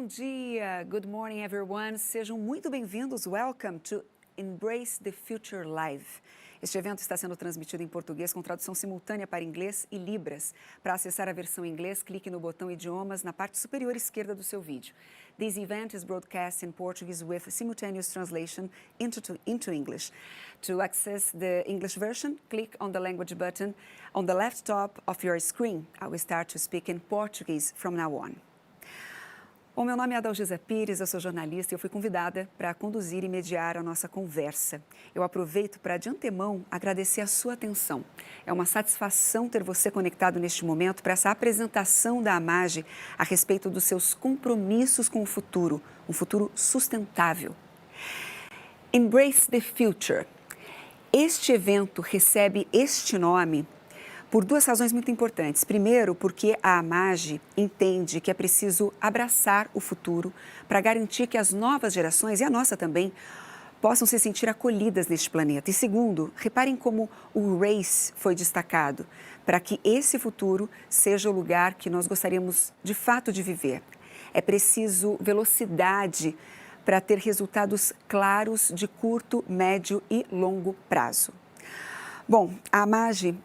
Bom dia, good morning everyone. Sejam muito bem-vindos. Welcome to Embrace the Future Live. Este evento está sendo transmitido em português com tradução simultânea para inglês e libras. Para acessar a versão em inglês, clique no botão idiomas na parte superior esquerda do seu vídeo. This event is broadcast in Portuguese with simultaneous translation into English. To access the English version, click on the language button on the left top of your screen. I will start to speak in Portuguese from now on. Bom, meu nome é Adalgisa Pires, eu sou jornalista e eu fui convidada para conduzir e mediar a nossa conversa. Eu aproveito para, de antemão, agradecer a sua atenção. É uma satisfação ter você conectado neste momento para essa apresentação da AMAGE a respeito dos seus compromissos com o futuro, um futuro sustentável. Embrace the Future. Este evento recebe este nome por duas razões muito importantes. Primeiro, porque a AMAGE entende que é preciso abraçar o futuro para garantir que as novas gerações, e a nossa também, possam se sentir acolhidas neste planeta. E segundo, reparem como o RACE foi destacado, para que esse futuro seja o lugar que nós gostaríamos de fato de viver. É preciso velocidade para ter resultados claros de curto, médio e longo prazo. Bom, a AMAGE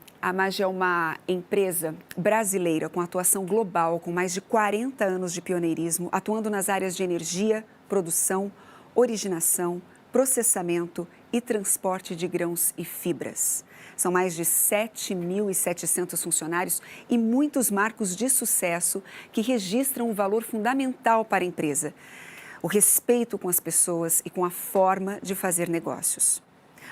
é uma empresa brasileira com atuação global, com mais de 40 anos de pioneirismo, atuando nas áreas de energia, produção, originação, processamento e transporte de grãos e fibras. São mais de 7.700 funcionários e muitos marcos de sucesso que registram um valor fundamental para a empresa: o respeito com as pessoas e com a forma de fazer negócios.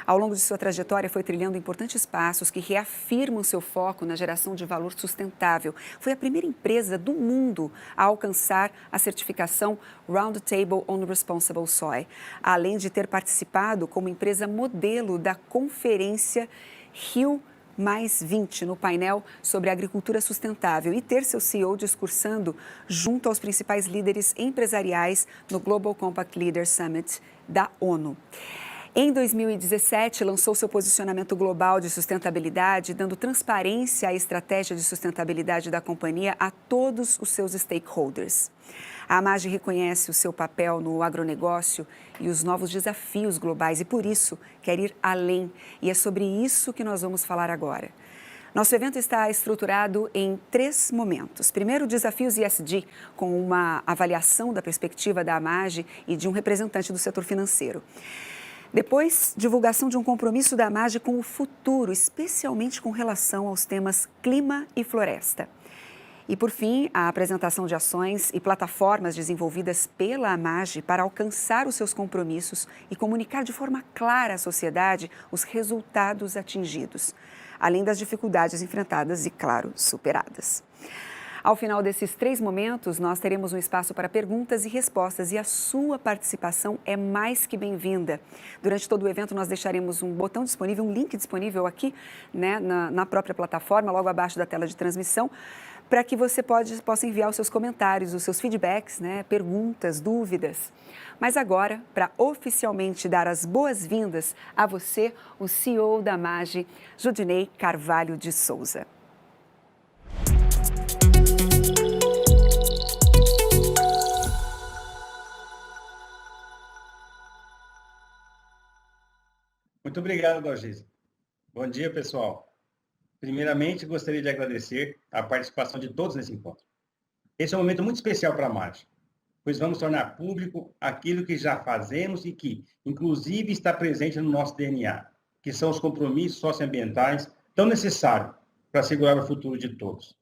Ao longo de sua trajetória, foi trilhando importantes passos que reafirmam seu foco na geração de valor sustentável. Foi a primeira empresa do mundo a alcançar a certificação Roundtable on Responsible Soy, além de ter participado como empresa modelo da conferência Rio+20 no painel sobre agricultura sustentável e ter seu CEO discursando junto aos principais líderes empresariais no Global Compact Leaders Summit da ONU. Em 2017, lançou seu posicionamento global de sustentabilidade, dando transparência à estratégia de sustentabilidade da companhia a todos os seus stakeholders. A AMAGE reconhece o seu papel no agronegócio e os novos desafios globais e, por isso, quer ir além. E é sobre isso que nós vamos falar agora. Nosso evento está estruturado em 3 momentos. Primeiro, desafios ESG, com uma avaliação da perspectiva da AMAGE e de um representante do setor financeiro. Depois, divulgação de um compromisso da AMAGE com o futuro, especialmente com relação aos temas clima e floresta. E, por fim, a apresentação de ações e plataformas desenvolvidas pela AMAGE para alcançar os seus compromissos e comunicar de forma clara à sociedade os resultados atingidos, além das dificuldades enfrentadas e, claro, superadas. Ao final desses 3 momentos, nós teremos um espaço para perguntas e respostas e a sua participação é mais que bem-vinda. Durante todo o evento, nós deixaremos um botão disponível, um link disponível aqui, na própria plataforma, logo abaixo da tela de transmissão, para que você possa enviar os seus comentários, os seus feedbacks, perguntas, dúvidas. Mas agora, para oficialmente dar as boas-vindas a você, o CEO da AMAGE, Judinei Carvalho de Souza. Muito obrigado, Adalgisa. Bom dia, pessoal. Primeiramente, gostaria de agradecer a participação de todos nesse encontro. Esse é um momento muito especial para a AMAGE, pois vamos tornar público aquilo que já fazemos e que, inclusive, está presente no nosso DNA, que são os compromissos socioambientais tão necessários para assegurar o futuro de todos.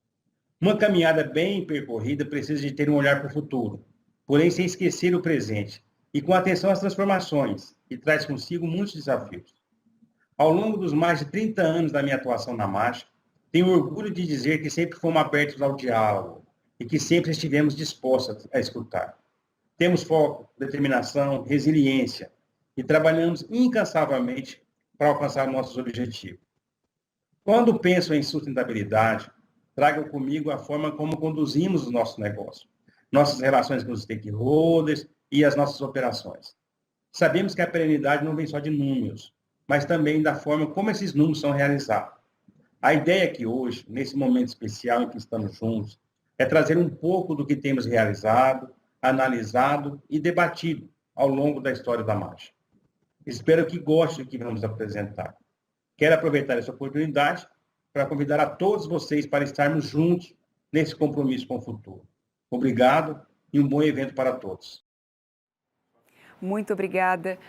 Uma caminhada bem percorrida precisa de ter um olhar para o futuro, porém sem esquecer o presente, e com atenção às transformações, que traz consigo muitos desafios. Ao longo dos mais de 30 anos da minha atuação na AMAGE, tenho orgulho de dizer que sempre fomos abertos ao diálogo e que sempre estivemos dispostos a escutar. Temos foco, determinação, resiliência e trabalhamos incansavelmente para alcançar nossos objetivos. Quando penso em sustentabilidade, trago comigo a forma como conduzimos o nosso negócio, nossas relações com os stakeholders e as nossas operações. Sabemos que a perenidade não vem só de números, mas também da forma como esses números são realizados. A ideia é que hoje, nesse momento especial em que estamos juntos, é trazer um pouco do que temos realizado, analisado e debatido ao longo da história da Mage. Espero que gostem do que vamos apresentar. Quero aproveitar essa oportunidade para convidar a todos vocês para estarmos juntos nesse compromisso com o futuro. Obrigado e um bom evento para todos. Muito obrigada,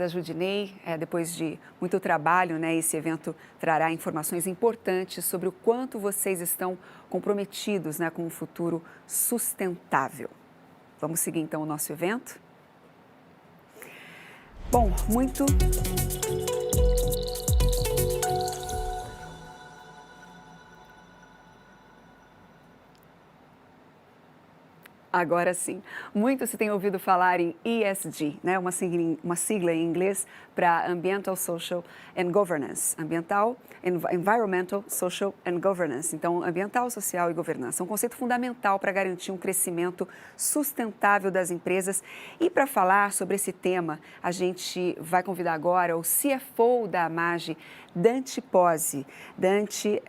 Judinei. Depois de muito trabalho, né, esse evento trará informações importantes sobre o quanto vocês estão comprometidos, né, com um futuro sustentável. Vamos seguir então o nosso evento? Bom, Agora sim. Muito se tem ouvido falar em ESG, né? Uma sigla em inglês para Ambiental, Social and Governance. Environmental, Social and Governance. Então, ambiental, social e governança. É um conceito fundamental para garantir um crescimento sustentável das empresas. E para falar sobre esse tema, a gente vai convidar agora o CFO da Mage, Dante Pozzi. Dante,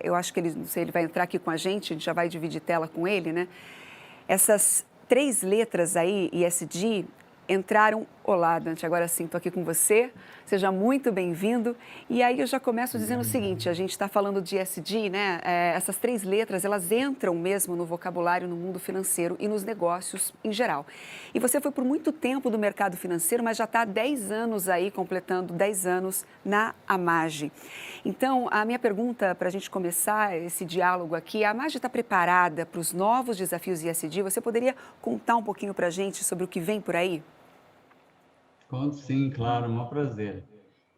eu acho que ele vai entrar aqui com a gente já vai dividir tela com ele, né? Essas 3 letras aí, ESG, entraram... Olá, Dante, agora sim, estou aqui com você. Seja muito bem-vindo. E aí eu já começo dizendo o seguinte, a gente está falando de ESG, né? Essas 3 letras, elas entram mesmo no vocabulário, no mundo financeiro e nos negócios em geral. E você foi por muito tempo do mercado financeiro, mas já está há 10 anos aí, completando 10 anos na Amage. Então, a minha pergunta para a gente começar esse diálogo aqui, a Amage está preparada para os novos desafios ESG? Você poderia contar um pouquinho para a gente sobre o que vem por aí? Conto sim, claro, um prazer.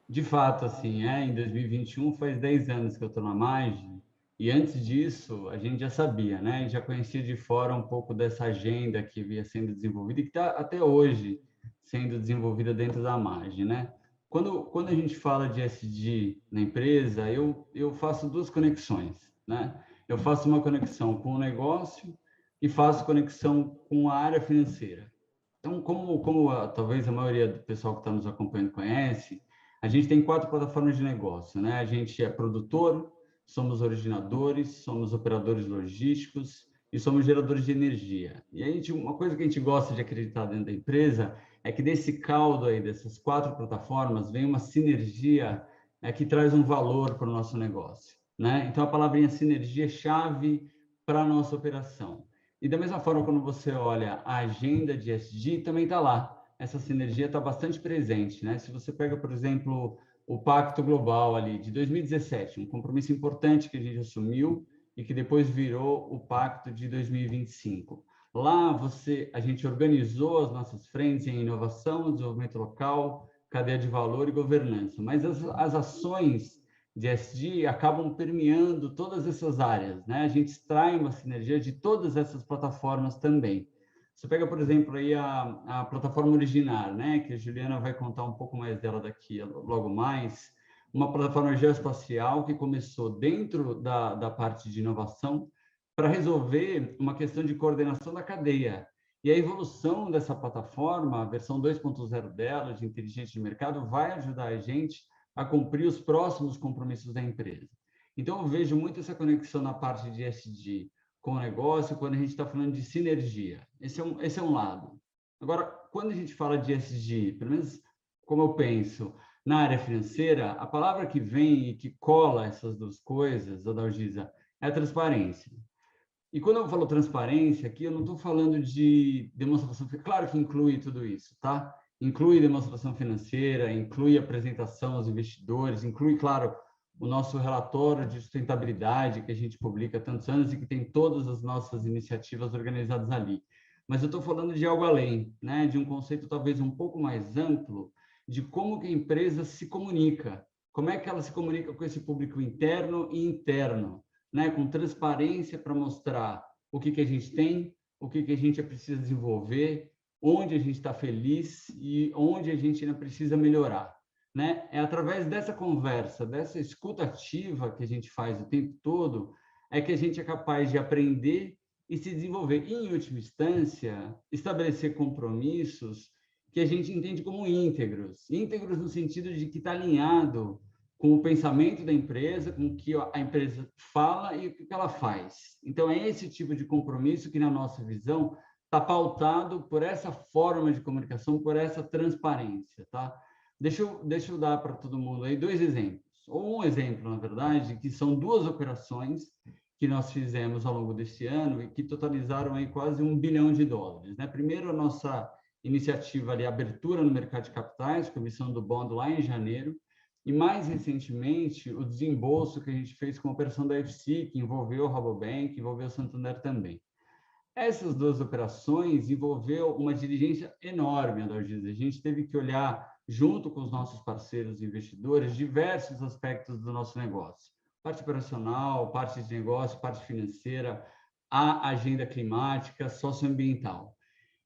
De fato, assim, em 2021 faz 10 anos que eu estou na Mage, e antes disso a gente já sabia, né? E já conhecia de fora um pouco dessa agenda que vinha sendo desenvolvida e que está até hoje sendo desenvolvida dentro da Mage, né? Quando a gente fala de ESG na empresa, eu faço 2 conexões, né? Eu faço uma conexão com o negócio e faço conexão com a área financeira. Então, como talvez a maioria do pessoal que está nos acompanhando conhece, a gente tem 4 plataformas de negócio, né? A gente é produtor, somos originadores, somos operadores logísticos e somos geradores de energia. E aí, uma coisa que a gente gosta de acreditar dentro da empresa é que desse caldo aí, dessas 4 plataformas, vem uma sinergia que traz um valor para o nosso negócio, né? Então, a palavrinha sinergia é chave para a nossa operação. E da mesma forma, quando você olha a agenda de ESG, também está lá. Essa sinergia está bastante presente, né? Se você pega, por exemplo, o Pacto Global ali de 2017, um compromisso importante que a gente assumiu e que depois virou o Pacto de 2025. Lá a gente organizou as nossas frentes em inovação, desenvolvimento local, cadeia de valor e governança. Mas as ações de ESG acabam permeando todas essas áreas, né? A gente extrai uma sinergia de todas essas plataformas também. Você pega, por exemplo, aí a plataforma Originar, né? Que a Juliana vai contar um pouco mais dela daqui logo mais. Uma plataforma geoespacial que começou dentro da parte de inovação para resolver uma questão de coordenação da cadeia. E a evolução dessa plataforma, a versão 2.0 dela, de inteligência de mercado, vai ajudar a gente a cumprir os próximos compromissos da empresa. Então, eu vejo muito essa conexão na parte de ESG com o negócio, quando a gente está falando de sinergia. Esse é um lado. Agora, quando a gente fala de ESG, pelo menos como eu penso, na área financeira, a palavra que vem e que cola essas 2 coisas, Adalgisa, é a transparência. E quando eu falo transparência aqui, eu não estou falando de demonstração, claro que inclui tudo isso, tá? Inclui demonstração financeira, inclui apresentação aos investidores, inclui, claro, o nosso relatório de sustentabilidade que a gente publica há tantos anos e que tem todas as nossas iniciativas organizadas ali. Mas eu estou falando de algo além, né? De um conceito talvez um pouco mais amplo de como que a empresa se comunica, como é que ela se comunica com esse público interno e interno, né? Com transparência para mostrar o que a gente tem, o que a gente precisa desenvolver, onde a gente está feliz e onde a gente ainda precisa melhorar, né? É através dessa conversa, dessa escuta ativa que a gente faz o tempo todo, é que a gente é capaz de aprender e se desenvolver. E, em última instância, estabelecer compromissos que a gente entende como íntegros. Íntegros no sentido de que está alinhado com o pensamento da empresa, com o que a empresa fala e o que ela faz. Então, é esse tipo de compromisso que, na nossa visão, está pautado por essa forma de comunicação, por essa transparência, tá? Deixa eu dar para todo mundo aí 2 exemplos, ou um exemplo, na verdade, que são 2 operações que nós fizemos ao longo deste ano e que totalizaram aí quase $1 bilhão, né? Primeiro, a nossa iniciativa ali, abertura no mercado de capitais, com a emissão do bond lá em janeiro, e mais recentemente, o desembolso que a gente fez com a operação da FC, que envolveu o Rabobank, envolveu o Santander também. Essas 2 operações envolveu uma diligência enorme, Adalgisa. A gente teve que olhar, junto com os nossos parceiros investidores, diversos aspectos do nosso negócio. Parte operacional, parte de negócio, parte financeira, a agenda climática, socioambiental.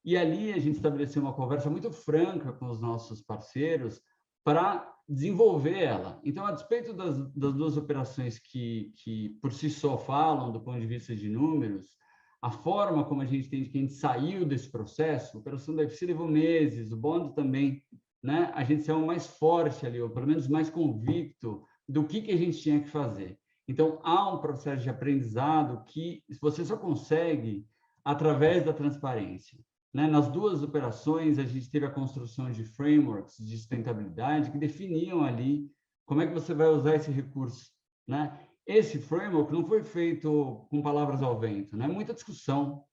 E ali a gente estabeleceu uma conversa muito franca com os nossos parceiros para desenvolver ela. Então, a despeito das 2 operações que por si só falam do ponto de vista de números, a forma como a gente entende que a gente saiu desse processo, a operação da FC levou meses, o bond também, né? A gente saiu mais forte ali, ou pelo menos mais convicto do que a gente tinha que fazer. Então, há um processo de aprendizado que você só consegue através da transparência, né? Nas 2 operações, a gente teve a construção de frameworks de sustentabilidade que definiam ali como é que você vai usar esse recurso, né? Esse framework não foi feito com palavras ao vento, né? Muita discussão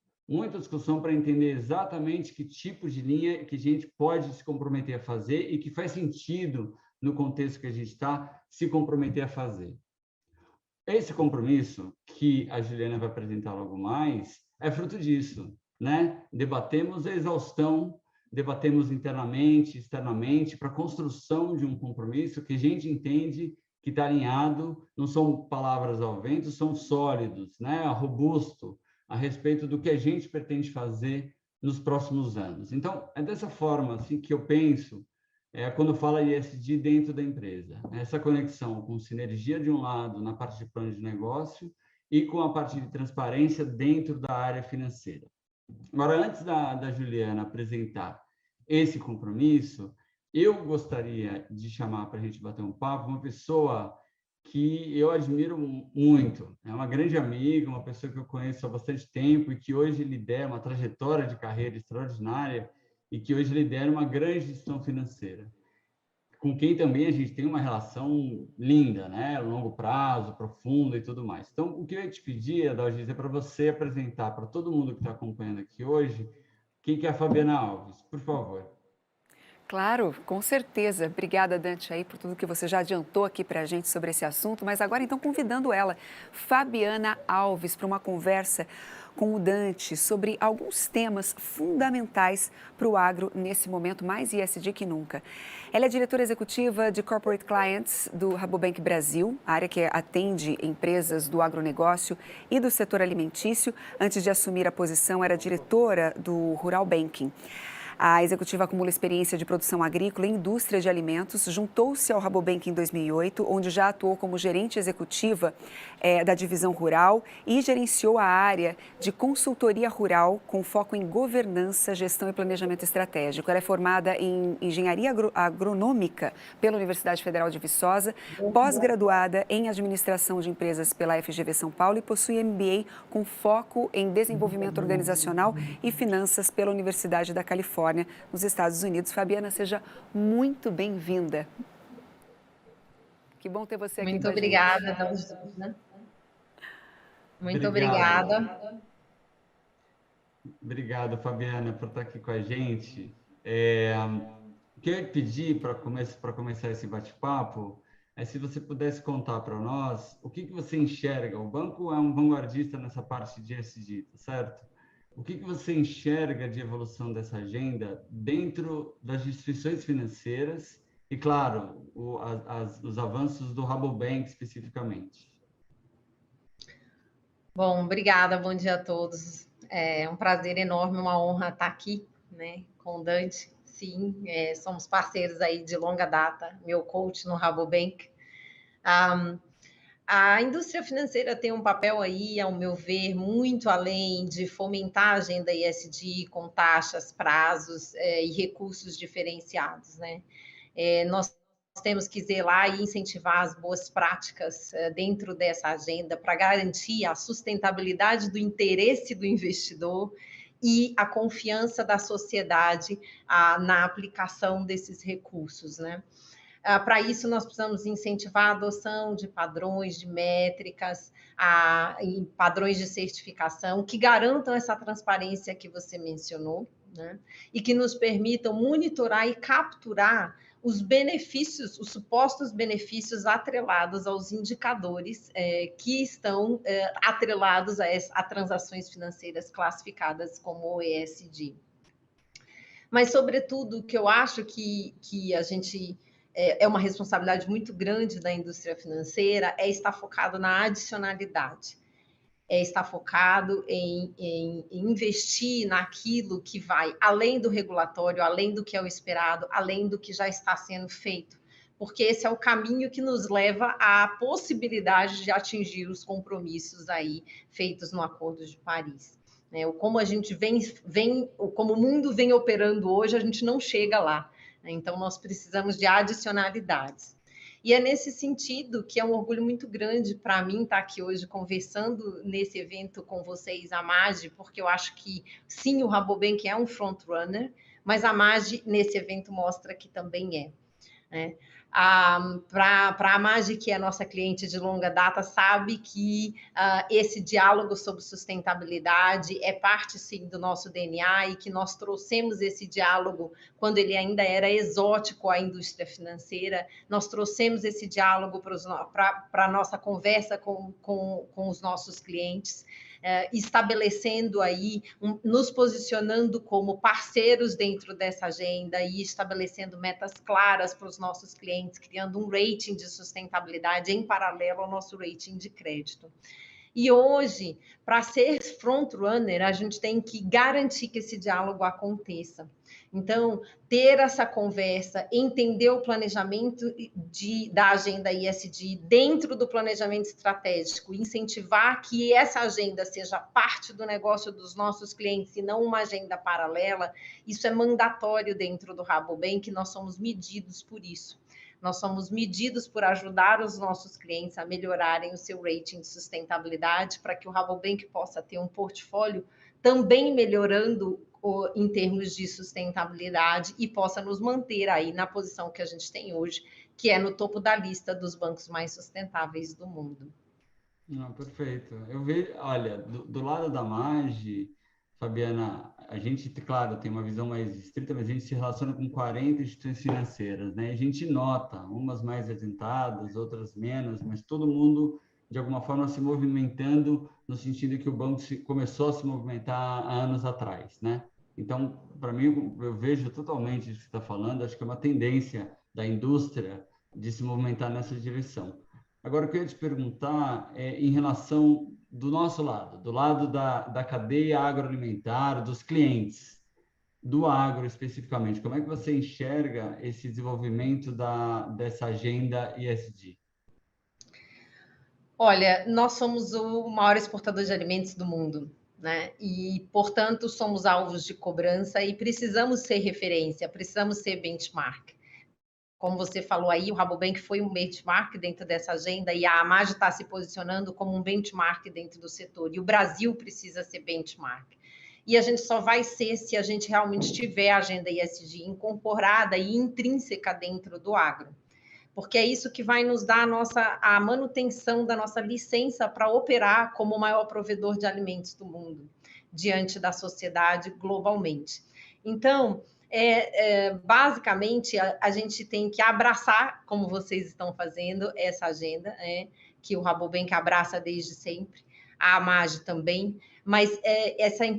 para entender exatamente que tipo de linha que a gente pode se comprometer a fazer e que faz sentido no contexto que a gente está se comprometer a fazer. Esse compromisso, que a Juliana vai apresentar logo mais, é fruto disso, né? Debatemos a exaustão, debatemos internamente, externamente, para a construção de um compromisso que a gente entende que está alinhado, não são palavras ao vento, são sólidos, né? Robusto, a respeito do que a gente pretende fazer nos próximos anos. Então, é dessa forma assim, que eu penso quando fala ESG dentro da empresa. Essa conexão com sinergia de um lado na parte de plano de negócio e com a parte de transparência dentro da área financeira. Agora, antes da Juliana apresentar esse compromisso, eu gostaria de chamar para a gente bater um papo uma pessoa que eu admiro muito. É uma grande amiga, uma pessoa que eu conheço há bastante tempo e que hoje lidera uma trajetória de carreira extraordinária e que hoje lidera uma grande gestão financeira, com quem também a gente tem uma relação linda, né? Longo prazo, profunda e tudo mais. Então, o que eu ia te pedir, Adalgisa, é para você apresentar para todo mundo que está acompanhando aqui hoje quem que é a Fabiana Alves, por favor. Claro, com certeza. Obrigada, Dante, aí por tudo que você já adiantou aqui para a gente sobre esse assunto. Mas agora, então, convidando ela, Fabiana Alves, para uma conversa com o Dante sobre alguns temas fundamentais para o agro nesse momento, mais ESG que nunca. Ela é diretora executiva de Corporate Clients do Rabobank Brasil, área que atende empresas do agronegócio e do setor alimentício. Antes de assumir a posição, era diretora do Rural Banking. A executiva acumula experiência de produção agrícola e indústria de alimentos, juntou-se ao Rabobank em 2008, onde já atuou como gerente executiva da divisão rural e gerenciou a área de consultoria rural com foco em governança, gestão e planejamento estratégico. Ela é formada em engenharia agronômica pela Universidade Federal de Viçosa, pós-graduada em administração de empresas pela FGV São Paulo e possui MBA com foco em desenvolvimento organizacional e finanças pela Universidade da Califórnia, nos Estados Unidos. Fabiana, seja muito bem-vinda. Que bom ter você aqui. Muito obrigada, Dalgisa. Muito obrigada. Obrigado, Fabiana, por estar aqui com a gente. O que eu ia pedir para começar esse bate-papo é se você pudesse contar para nós o que você enxerga. O banco é um vanguardista nessa parte de ESG, certo? O que você enxerga de evolução dessa agenda dentro das instituições financeiras e, claro, os avanços do Rabobank especificamente? Bom, obrigada, bom dia a todos. É um prazer enorme, uma honra estar aqui, né, com o Dante. Sim, somos parceiros aí de longa data, meu coach no Rabobank. A indústria financeira tem um papel aí, ao meu ver, muito além de fomentar a agenda ESG com taxas, prazos e recursos diferenciados, né? Nós temos que zelar e incentivar as boas práticas dentro dessa agenda para garantir a sustentabilidade do interesse do investidor e a confiança da sociedade na aplicação desses recursos, né? Para isso, nós precisamos incentivar a adoção de padrões, de métricas, e padrões de certificação que garantam essa transparência que você mencionou, né? E que nos permitam monitorar e capturar os benefícios, os supostos benefícios atrelados aos indicadores que estão atrelados a transações financeiras classificadas como ESG. Mas, sobretudo, o que eu acho que a gente é uma responsabilidade muito grande da indústria financeira é estar focado na adicionalidade, é estar focado em investir naquilo que vai além do regulatório, além do que é o esperado, além do que já está sendo feito, porque esse é o caminho que nos leva à possibilidade de atingir os compromissos aí feitos no Acordo de Paris. Como a gente como o mundo vem operando hoje, a gente não chega lá. Então, nós precisamos de adicionalidades. E é nesse sentido que é um orgulho muito grande para mim estar aqui hoje conversando nesse evento com vocês, a MAGE, porque eu acho que, sim, o Rabobank é um frontrunner, mas a MAGE, nesse evento, mostra que também é. Para a MAGE, que é nossa cliente de longa data, sabe que esse diálogo sobre sustentabilidade é parte, sim, do nosso DNA e que nós trouxemos esse diálogo quando ele ainda era exótico à indústria financeira. Nós trouxemos esse diálogo para a nossa conversa com os nossos clientes, estabelecendo aí, nos posicionando como parceiros dentro dessa agenda e estabelecendo metas claras para os nossos clientes, criando um rating de sustentabilidade em paralelo ao nosso rating de crédito. E hoje, para ser frontrunner, a gente tem que garantir que esse diálogo aconteça. Então, ter essa conversa, entender o planejamento da agenda ESG dentro do planejamento estratégico, incentivar que essa agenda seja parte do negócio dos nossos clientes e não uma agenda paralela, isso é mandatório dentro do Rabobank, nós somos medidos por isso. Nós somos medidos por ajudar os nossos clientes a melhorarem o seu rating de sustentabilidade para que o Rabobank possa ter um portfólio também melhorando em termos de sustentabilidade e possa nos manter aí na posição que a gente tem hoje, que é no topo da lista dos bancos mais sustentáveis do mundo. Não, perfeito. Eu vejo, olha, do lado da MAGE, Fabiana, a gente, claro, tem uma visão mais estrita, mas a gente se relaciona com 40 instituições financeiras, né? E a gente nota, umas mais adiantadas, outras menos, mas todo mundo, de alguma forma, se movimentando no sentido que o banco começou a se movimentar há anos atrás, né? Então, para mim, eu vejo totalmente isso que você está falando, acho que é uma tendência da indústria de se movimentar nessa direção. Agora, eu queria te perguntar em relação do nosso lado, do lado da cadeia agroalimentar, dos clientes, do agro especificamente, como é que você enxerga esse desenvolvimento dessa agenda ESG? Olha, nós somos o maior exportador de alimentos do mundo, né? E, portanto, somos alvos de cobrança e precisamos ser referência, precisamos ser benchmark. Como você falou aí, o Rabobank foi um benchmark dentro dessa agenda e a AMAGE está se posicionando como um benchmark dentro do setor. E o Brasil precisa ser benchmark. E a gente só vai ser se a gente realmente tiver a agenda ESG incorporada e intrínseca dentro do agro. Porque é isso que vai nos dar a manutenção da nossa licença para operar como o maior provedor de alimentos do mundo, diante da sociedade globalmente. Então, basicamente, a gente tem que abraçar, como vocês estão fazendo, essa agenda, que o Rabobank abraça desde sempre, a AMAGE também, mas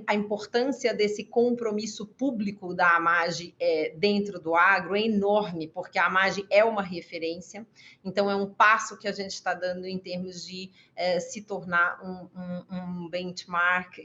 a importância desse compromisso público da AMAGE dentro do agro é enorme, porque a AMAGE é uma referência, então é um passo que a gente está dando em termos de se tornar um benchmark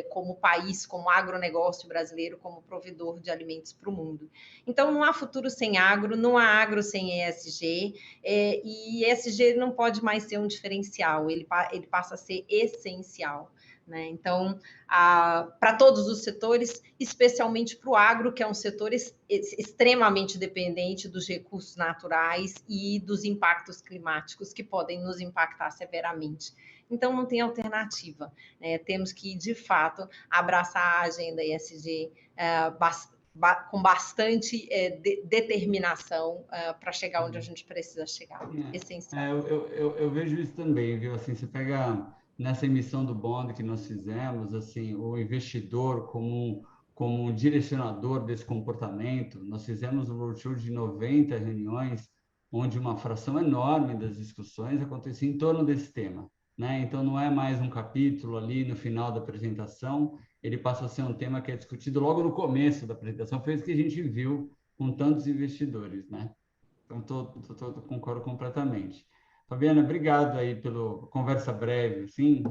como país, como agronegócio brasileiro, como provedor de alimentos para o mundo. Então, não há futuro sem agro, não há agro sem ESG, e ESG não pode mais ser um diferencial, ele passa a ser essencial. né? Então, para todos os setores, especialmente para o agro, que é um setor extremamente dependente dos recursos naturais e dos impactos climáticos que podem nos impactar severamente. Então, não tem alternativa, né? Temos que, de fato, abraçar a agenda ESG com bastante determinação para chegar onde a gente precisa chegar. Essencial. Eu vejo isso também, viu? Assim, você pega nessa emissão do bond que nós fizemos, assim, o investidor como um direcionador desse comportamento. Nós fizemos um roadshow de 90 reuniões, onde uma fração enorme das discussões acontecia em torno desse tema, né? Então, não é mais um capítulo ali no final da apresentação, ele passa a ser um tema que é discutido logo no começo da apresentação. Foi isso que a gente viu com tantos investidores, né? Então, concordo completamente. Fabiana, obrigado aí pela conversa breve, sim,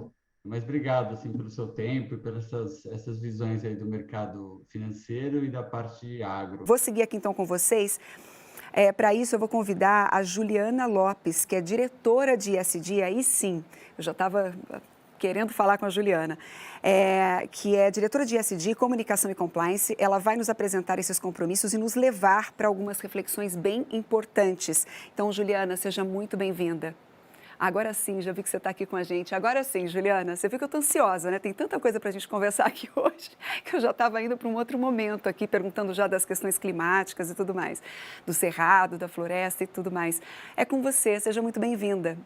mas obrigado assim pelo seu tempo e pelas essas visões aí do mercado financeiro e da parte agro. Vou seguir aqui então com vocês. Para isso, eu vou convidar a Juliana Lopes, que é diretora de ESG, aí sim, eu já estava querendo falar com a Juliana, que é diretora de ESG, Comunicação e Compliance. Ela vai nos apresentar esses compromissos e nos levar para algumas reflexões bem importantes. Então, Juliana, seja muito bem-vinda. Agora sim, já vi que você está aqui com a gente. Agora sim, Juliana, você viu que eu estou ansiosa, né? Tem tanta coisa para a gente conversar aqui hoje, que eu já estava indo para um outro momento aqui, perguntando já das questões climáticas e tudo mais, do cerrado, da floresta e tudo mais. É com você, seja muito bem-vinda.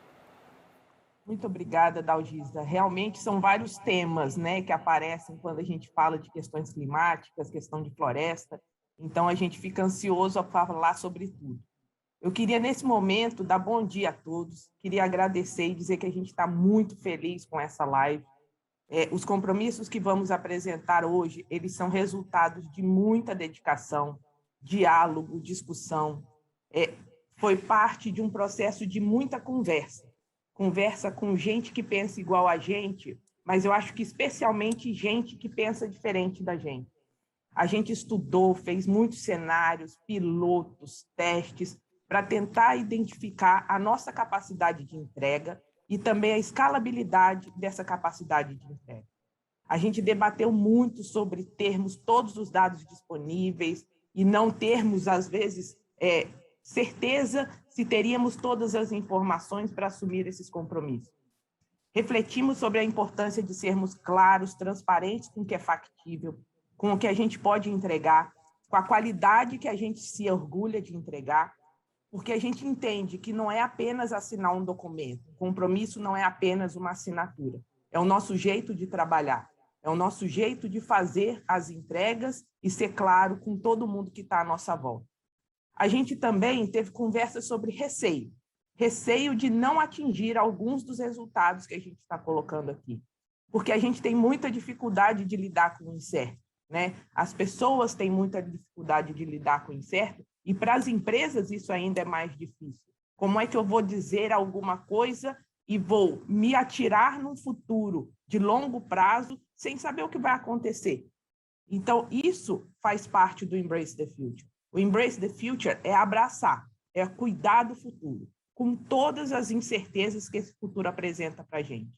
Muito obrigada, Dalgisa. Realmente são vários temas, né, que aparecem quando a gente fala de questões climáticas, questão de floresta, então a gente fica ansioso a falar sobre tudo. Eu queria, nesse momento, dar bom dia a todos, queria agradecer e dizer que a gente está muito feliz com essa live. Os compromissos que vamos apresentar hoje, eles são resultados de muita dedicação, diálogo, discussão. Foi parte de um processo de muita conversa com gente que pensa igual a gente, mas eu acho que especialmente gente que pensa diferente da gente. A gente estudou, fez muitos cenários, pilotos, testes, para tentar identificar a nossa capacidade de entrega e também a escalabilidade dessa capacidade de entrega. A gente debateu muito sobre termos todos os dados disponíveis e não termos, às vezes, certeza se teríamos todas as informações para assumir esses compromissos. Refletimos sobre a importância de sermos claros, transparentes com o que é factível, com o que a gente pode entregar, com a qualidade que a gente se orgulha de entregar, porque a gente entende que não é apenas assinar um documento, o compromisso não é apenas uma assinatura, é o nosso jeito de trabalhar, é o nosso jeito de fazer as entregas e ser claro com todo mundo que está à nossa volta. A gente também teve conversas sobre receio de não atingir alguns dos resultados que a gente está colocando aqui, porque a gente tem muita dificuldade de lidar com o incerto, né? As pessoas têm muita dificuldade de lidar com o incerto e para as empresas isso ainda é mais difícil. Como é que eu vou dizer alguma coisa e vou me atirar num futuro de longo prazo sem saber o que vai acontecer? Então, isso faz parte do Embrace the Future. O Embrace the Future é abraçar, é cuidar do futuro, com todas as incertezas que esse futuro apresenta para a gente.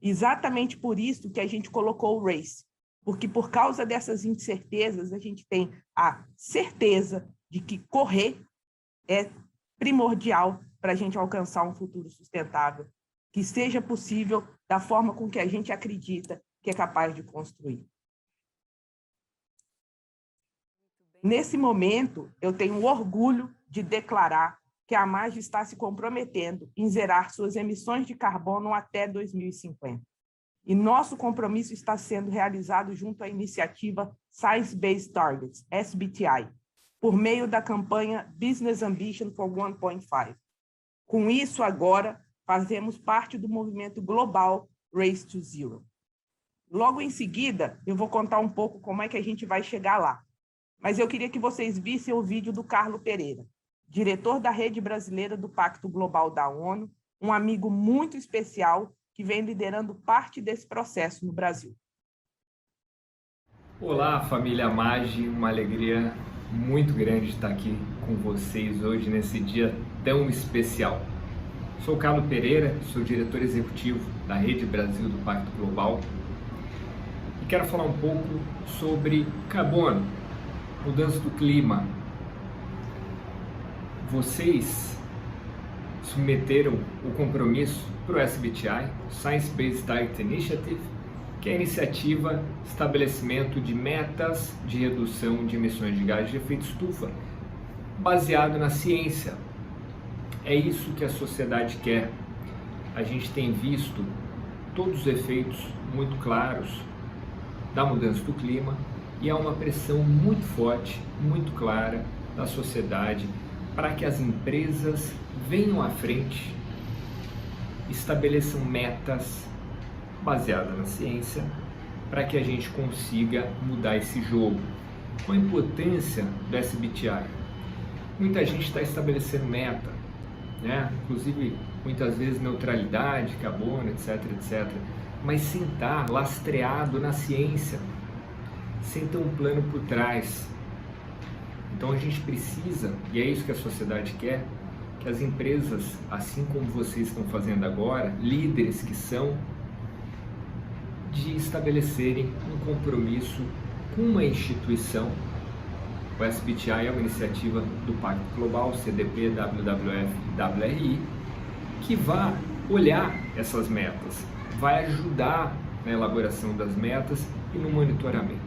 Exatamente por isso que a gente colocou o Race, porque por causa dessas incertezas, a gente tem a certeza de que correr é primordial para a gente alcançar um futuro sustentável, que seja possível da forma com que a gente acredita que é capaz de construir. Nesse momento, eu tenho o orgulho de declarar que a MAGE está se comprometendo em zerar suas emissões de carbono até 2050. E nosso compromisso está sendo realizado junto à iniciativa Science Based Targets, SBTI, por meio da campanha Business Ambition for 1.5. Com isso, agora, fazemos parte do movimento global Race to Zero. Logo em seguida, eu vou contar um pouco como é que a gente vai chegar lá. Mas eu queria que vocês vissem o vídeo do Carlo Pereira, diretor da Rede Brasileira do Pacto Global da ONU, um amigo muito especial que vem liderando parte desse processo no Brasil. Olá, família MAGE, uma alegria muito grande estar aqui com vocês hoje nesse dia tão especial. Sou Carlo Pereira, sou diretor executivo da Rede Brasil do Pacto Global quero falar um pouco sobre carbono, mudança do clima. Vocês submeteram o compromisso para o SBTI, Science Based Targets Initiative, que é a iniciativa de estabelecimento de metas de redução de emissões de gases de efeito estufa, baseado na ciência. É isso que a sociedade quer. A gente tem visto todos os efeitos muito claros da mudança do clima e há uma pressão muito forte, muito clara da sociedade para que as empresas venham à frente, estabeleçam metas baseadas na ciência para que a gente consiga mudar esse jogo. Qual a importância do SBTI? Muita gente está estabelecendo meta, né? Inclusive muitas vezes neutralidade, carbono, etc, etc, mas sem estar lastreado na ciência, sem ter um plano por trás. Então a gente precisa, e é isso que a sociedade quer, que as empresas, assim como vocês estão fazendo agora, líderes que são, de estabelecerem um compromisso com uma instituição. O SBTI é uma iniciativa do Pacto Global, CDP, WWF e WRI, que vai olhar essas metas, vai ajudar na elaboração das metas e no monitoramento.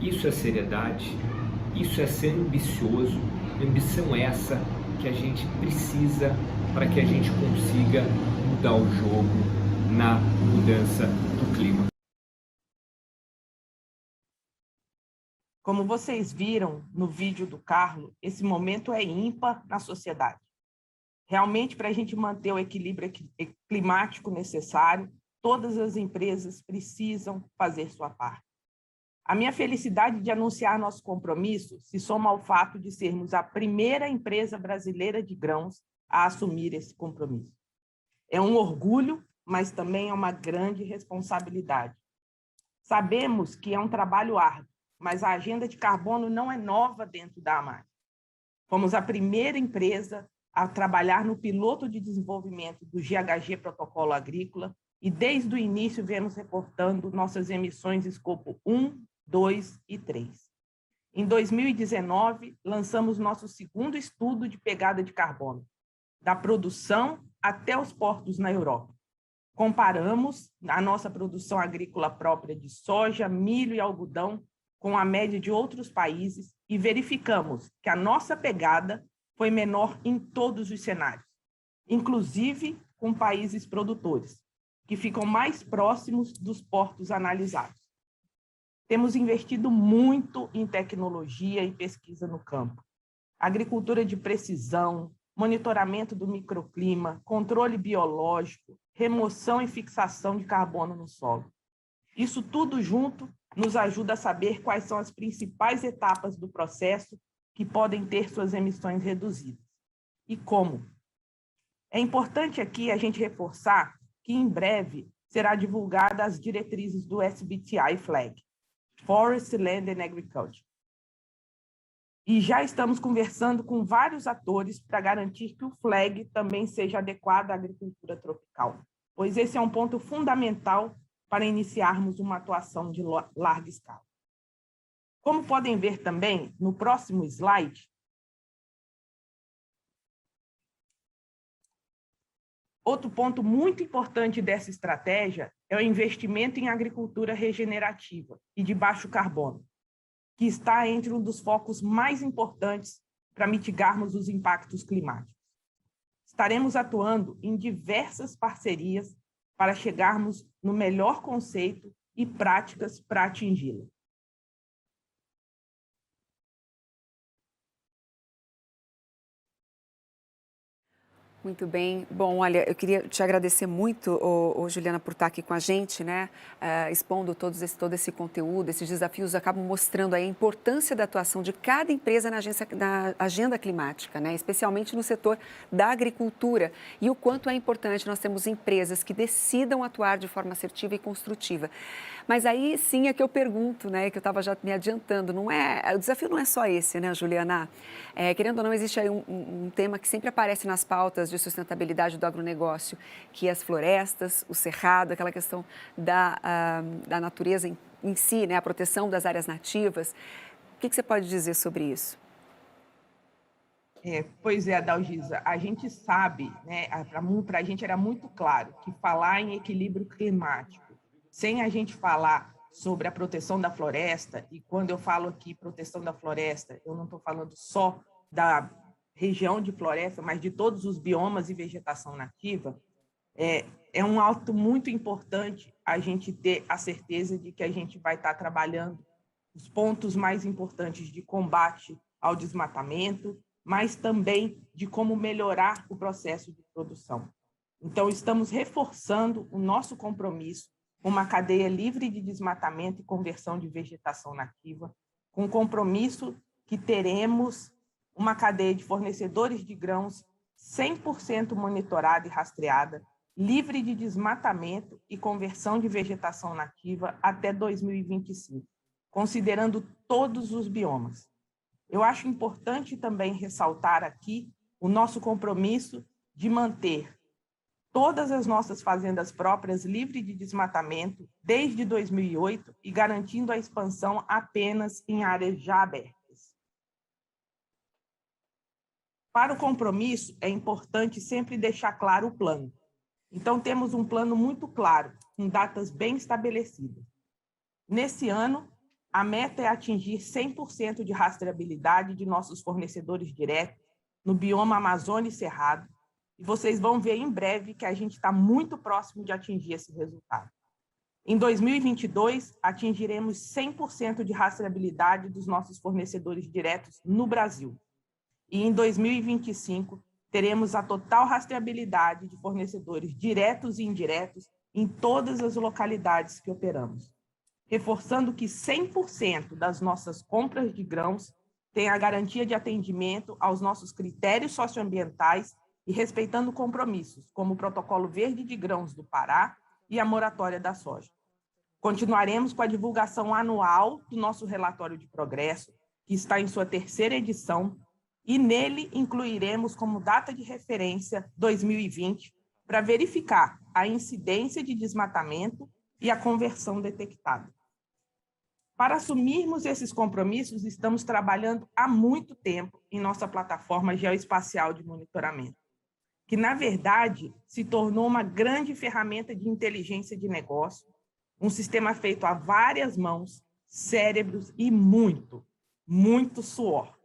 Isso é seriedade, isso é ser ambicioso, ambição essa que a gente precisa para que a gente consiga mudar o jogo na mudança do clima. Como vocês viram no vídeo do Carlos, esse momento é ímpar na sociedade. Realmente, para a gente manter o equilíbrio climático necessário, todas as empresas precisam fazer sua parte. A minha felicidade de anunciar nosso compromisso se soma ao fato de sermos a primeira empresa brasileira de grãos a assumir esse compromisso. É um orgulho, mas também é uma grande responsabilidade. Sabemos que é um trabalho árduo, mas a agenda de carbono não é nova dentro da AMAG. Fomos a primeira empresa a trabalhar no piloto de desenvolvimento do GHG Protocolo Agrícola e, desde o início, viemos reportando nossas emissões escopo 1, 2 e 3. Em 2019, lançamos nosso segundo estudo de pegada de carbono, da produção até os portos na Europa. Comparamos a nossa produção agrícola própria de soja, milho e algodão com a média de outros países e verificamos que a nossa pegada foi menor em todos os cenários, inclusive com países produtores, que ficam mais próximos dos portos analisados. Temos investido muito em tecnologia e pesquisa no campo. Agricultura de precisão, monitoramento do microclima, controle biológico, remoção e fixação de carbono no solo. Isso tudo junto nos ajuda a saber quais são as principais etapas do processo que podem ter suas emissões reduzidas. E como? É importante aqui a gente reforçar que em breve será divulgada as diretrizes do SBTI Flag, Forest, Land and Agriculture. E já estamos conversando com vários atores para garantir que o Flag também seja adequado à agricultura tropical, pois esse é um ponto fundamental para iniciarmos uma atuação de larga escala. Como podem ver também no próximo slide, outro ponto muito importante dessa estratégia é o investimento em agricultura regenerativa e de baixo carbono, que está entre um dos focos mais importantes para mitigarmos os impactos climáticos. Estaremos atuando em diversas parcerias para chegarmos no melhor conceito e práticas para atingi-la. Muito bem. Bom, olha, eu queria te agradecer muito, Juliana, por estar aqui com a gente, né? Expondo todo esse conteúdo, esses desafios acabam mostrando aí a importância da atuação de cada empresa na agenda climática, né? Especialmente no setor da agricultura, e o quanto é importante nós termos empresas que decidam atuar de forma assertiva e construtiva. Mas aí sim é que eu pergunto, né, que eu estava já me adiantando, o desafio não é só esse, né, Juliana? Querendo ou não, existe aí um tema que sempre aparece nas pautas de sustentabilidade do agronegócio, que é as florestas, o cerrado, aquela questão da natureza em si, né, a proteção das áreas nativas. O que você pode dizer sobre isso? Pois é, Dalgisa, a gente sabe, né, para a gente era muito claro que falar em equilíbrio climático, sem a gente falar sobre a proteção da floresta, e quando eu falo aqui proteção da floresta, eu não estou falando só da região de floresta, mas de todos os biomas e vegetação nativa, é um ato muito importante a gente ter a certeza de que a gente vai estar trabalhando os pontos mais importantes de combate ao desmatamento, mas também de como melhorar o processo de produção. Então, estamos reforçando o nosso compromisso com uma cadeia livre de desmatamento e conversão de vegetação nativa, com o compromisso que teremos uma cadeia de fornecedores de grãos 100% monitorada e rastreada, livre de desmatamento e conversão de vegetação nativa até 2025, considerando todos os biomas. Eu acho importante também ressaltar aqui o nosso compromisso de manter todas as nossas fazendas próprias livres de desmatamento desde 2008 e garantindo a expansão apenas em áreas já abertas. Para o compromisso, é importante sempre deixar claro o plano. Então, temos um plano muito claro, com datas bem estabelecidas. Nesse ano, a meta é atingir 100% de rastreabilidade de nossos fornecedores diretos no bioma Amazônia e Cerrado, e vocês vão ver em breve que a gente está muito próximo de atingir esse resultado. Em 2022, atingiremos 100% de rastreabilidade dos nossos fornecedores diretos no Brasil. E em 2025, teremos a total rastreabilidade de fornecedores diretos e indiretos em todas as localidades que operamos, reforçando que 100% das nossas compras de grãos têm a garantia de atendimento aos nossos critérios socioambientais e respeitando compromissos, como o Protocolo Verde de Grãos do Pará e a moratória da soja. Continuaremos com a divulgação anual do nosso relatório de progresso, que está em sua 3ª edição, e nele incluiremos como data de referência 2020 para verificar a incidência de desmatamento e a conversão detectada. Para assumirmos esses compromissos, estamos trabalhando há muito tempo em nossa plataforma geoespacial de monitoramento, que, na verdade, se tornou uma grande ferramenta de inteligência de negócio, um sistema feito a várias mãos, cérebros e muito, muito suor.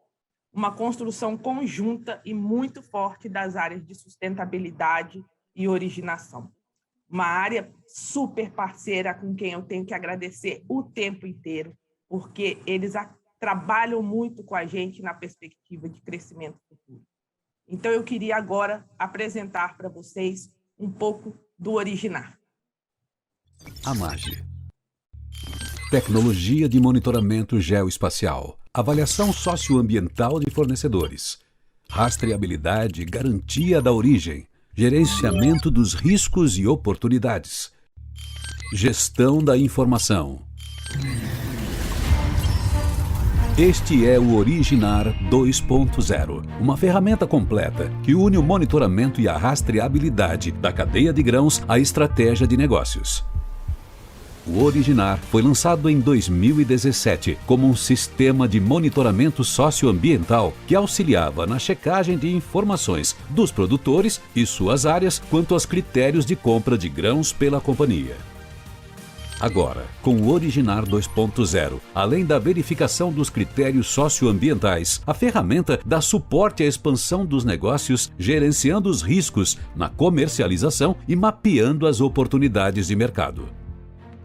Uma construção conjunta e muito forte das áreas de sustentabilidade e originação. Uma área super parceira com quem eu tenho que agradecer o tempo inteiro, porque eles trabalham muito com a gente na perspectiva de crescimento futuro. Então, eu queria agora apresentar para vocês um pouco do Originar. AMAGE. Tecnologia de monitoramento geoespacial. Avaliação socioambiental de fornecedores. Rastreabilidade e garantia da origem. Gerenciamento dos riscos e oportunidades. Gestão da informação. Este é o Originar 2.0, uma ferramenta completa que une o monitoramento e a rastreabilidade da cadeia de grãos à estratégia de negócios. O Originar foi lançado em 2017 como um sistema de monitoramento socioambiental que auxiliava na checagem de informações dos produtores e suas áreas quanto aos critérios de compra de grãos pela companhia. Agora, com o Originar 2.0, além da verificação dos critérios socioambientais, a ferramenta dá suporte à expansão dos negócios, gerenciando os riscos na comercialização e mapeando as oportunidades de mercado.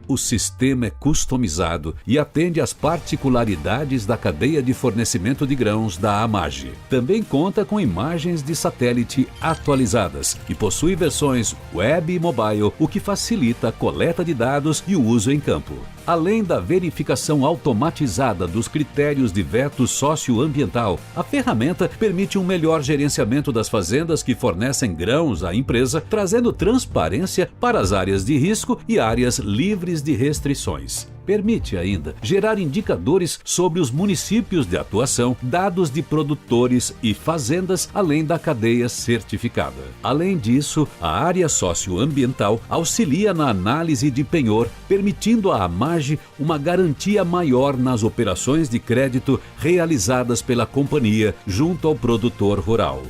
O sistema é customizado e atende às particularidades da cadeia de fornecimento de grãos da AMAGE. Também conta com imagens de satélite atualizadas e possui versões web e mobile, o que facilita a coleta de dados e o uso em campo. Além da verificação automatizada dos critérios de veto socioambiental, a ferramenta permite um melhor gerenciamento das fazendas que fornecem grãos à empresa, trazendo transparência para as áreas de risco e áreas livres de restrições. Permite ainda gerar indicadores sobre os municípios de atuação, dados de produtores e fazendas, além da cadeia certificada. Além disso, a área socioambiental auxilia na análise de penhor, permitindo à AMAGE uma garantia maior nas operações de crédito realizadas pela companhia junto ao produtor rural.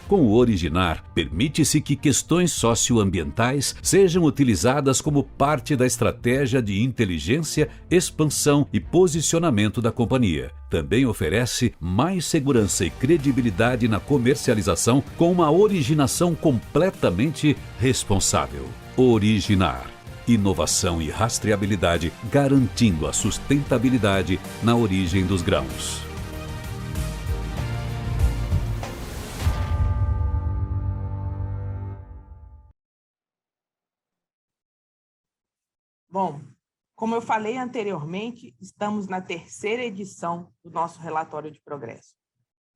Com o Originar, permite-se que questões socioambientais sejam utilizadas como parte da estratégia de inteligência, expansão e posicionamento da companhia. Também oferece mais segurança e credibilidade na comercialização com uma originação completamente responsável. Originar. Inovação e rastreabilidade, garantindo a sustentabilidade na origem dos grãos. Bom, como eu falei anteriormente, estamos na terceira edição do nosso relatório de progresso,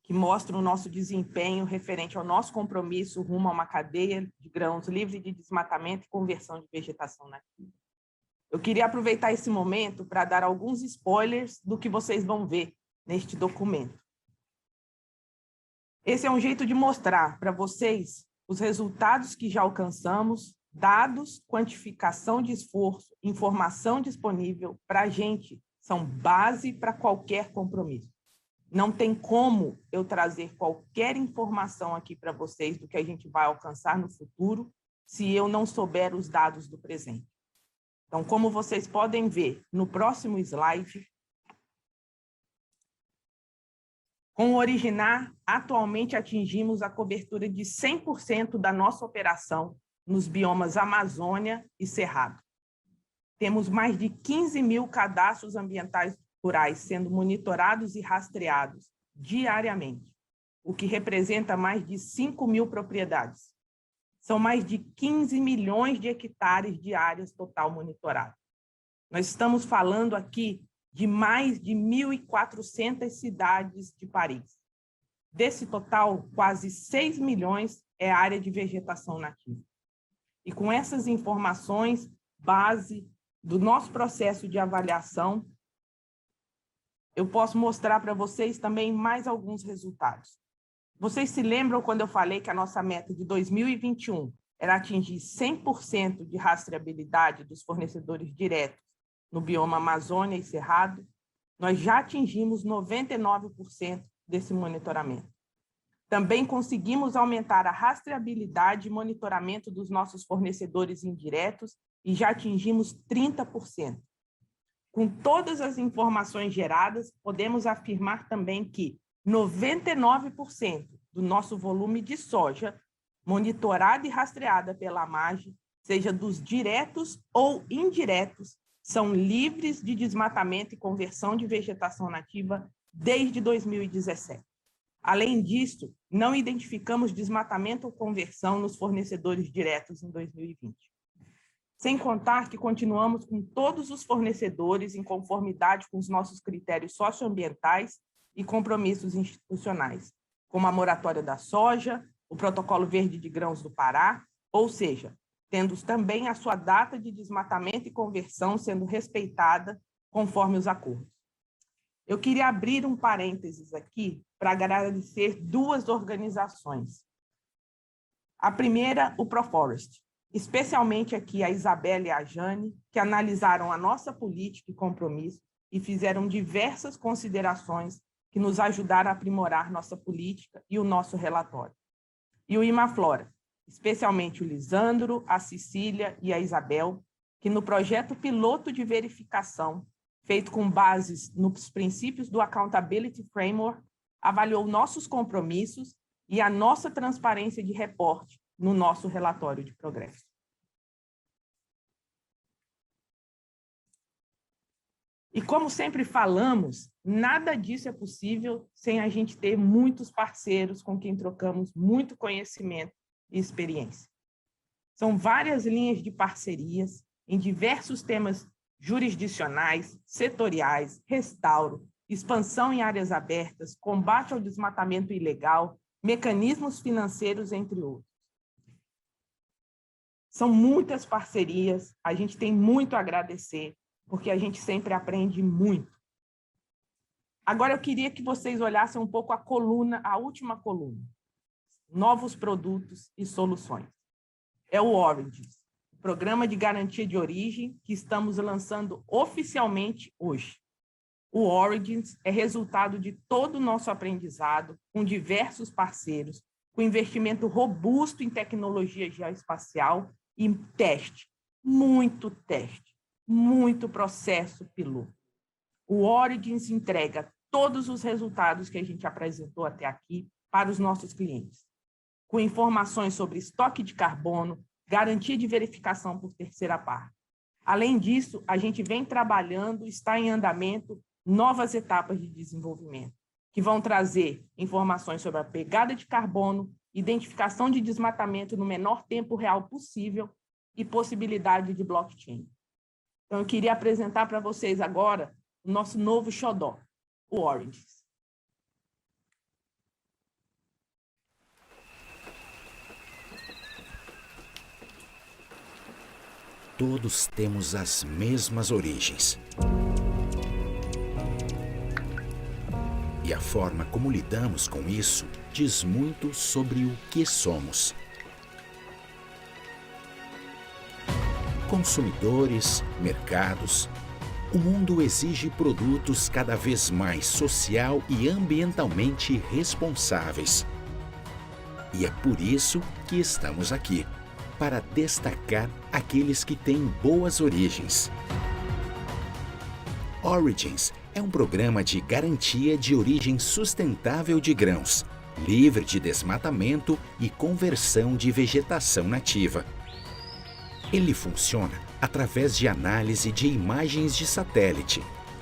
que mostra o nosso desempenho referente ao nosso compromisso rumo a uma cadeia de grãos livre de desmatamento e conversão de vegetação nativa. Eu queria aproveitar esse momento para dar alguns spoilers do que vocês vão ver neste documento. Esse é um jeito de mostrar para vocês os resultados que já alcançamos, dados, quantificação de esforço, informação disponível para a gente são base para qualquer compromisso. Não tem como eu trazer qualquer informação aqui para vocês do que a gente vai alcançar no futuro se eu não souber os dados do presente. Então, como vocês podem ver no próximo slide, com o Originar, atualmente atingimos a cobertura de 100% da nossa operação nos biomas Amazônia e Cerrado. Temos mais de 15 mil cadastros ambientais rurais sendo monitorados e rastreados diariamente, o que representa mais de 5 mil propriedades. São mais de 15 milhões de hectares de áreas total monitoradas. Nós estamos falando aqui de mais de 1.400 cidades de Paris. Desse total, quase 6 milhões é área de vegetação nativa. E com essas informações, base do nosso processo de avaliação, eu posso mostrar para vocês também mais alguns resultados. Vocês se lembram quando eu falei que a nossa meta de 2021 era atingir 100% de rastreabilidade dos fornecedores diretos no bioma Amazônia e Cerrado? Nós já atingimos 99% desse monitoramento. Também conseguimos aumentar a rastreabilidade e monitoramento dos nossos fornecedores indiretos e já atingimos 30%. Com todas as informações geradas, podemos afirmar também que 99% do nosso volume de soja monitorada e rastreada pela AMAGE, seja dos diretos ou indiretos, são livres de desmatamento e conversão de vegetação nativa desde 2017. Além disso, não identificamos desmatamento ou conversão nos fornecedores diretos em 2020. Sem contar que continuamos com todos os fornecedores em conformidade com os nossos critérios socioambientais e compromissos institucionais, como a moratória da soja, o Protocolo Verde de Grãos do Pará, ou seja, tendo também a sua data de desmatamento e conversão sendo respeitada conforme os acordos. Eu queria abrir um parênteses aqui para agradecer duas organizações. A primeira, o Proforest, especialmente aqui a Isabela e a Jane, que analisaram a nossa política e compromisso e fizeram diversas considerações que nos ajudaram a aprimorar nossa política e o nosso relatório. E o Imaflora, especialmente o Lisandro, a Cecília e a Isabel, que no projeto piloto de verificação, feito com bases nos princípios do Accountability Framework, avaliou nossos compromissos e a nossa transparência de reporte no nosso relatório de progresso. E como sempre falamos, nada disso é possível sem a gente ter muitos parceiros com quem trocamos muito conhecimento e experiência. São várias linhas de parcerias em diversos temas jurisdicionais, setoriais, restauro, expansão em áreas abertas, combate ao desmatamento ilegal, mecanismos financeiros, entre outros. São muitas parcerias, a gente tem muito a agradecer, porque a gente sempre aprende muito. Agora, eu queria que vocês olhassem um pouco a última coluna, novos produtos e soluções. É o Origins, o programa de garantia de origem que estamos lançando oficialmente hoje. O Origins é resultado de todo o nosso aprendizado com diversos parceiros, com investimento robusto em tecnologia geoespacial e teste, muito processo piloto. O Origins entrega todos os resultados que a gente apresentou até aqui para os nossos clientes, com informações sobre estoque de carbono, garantia de verificação por terceira parte. Além disso, a gente vem trabalhando, está em andamento, novas etapas de desenvolvimento, que vão trazer informações sobre a pegada de carbono, identificação de desmatamento no menor tempo real possível e possibilidade de blockchain. Então, eu queria apresentar para vocês agora o nosso novo xodó, o Origins. Todos temos as mesmas origens. E a forma como lidamos com isso diz muito sobre o que somos. Consumidores, mercados. O mundo exige produtos cada vez mais social e ambientalmente responsáveis. E é por isso que estamos aqui, para destacar aqueles que têm boas origens. Origins é um programa de garantia de origem sustentável de grãos, livre de desmatamento e conversão de vegetação nativa. Ele funciona através de análise de imagens de satélite,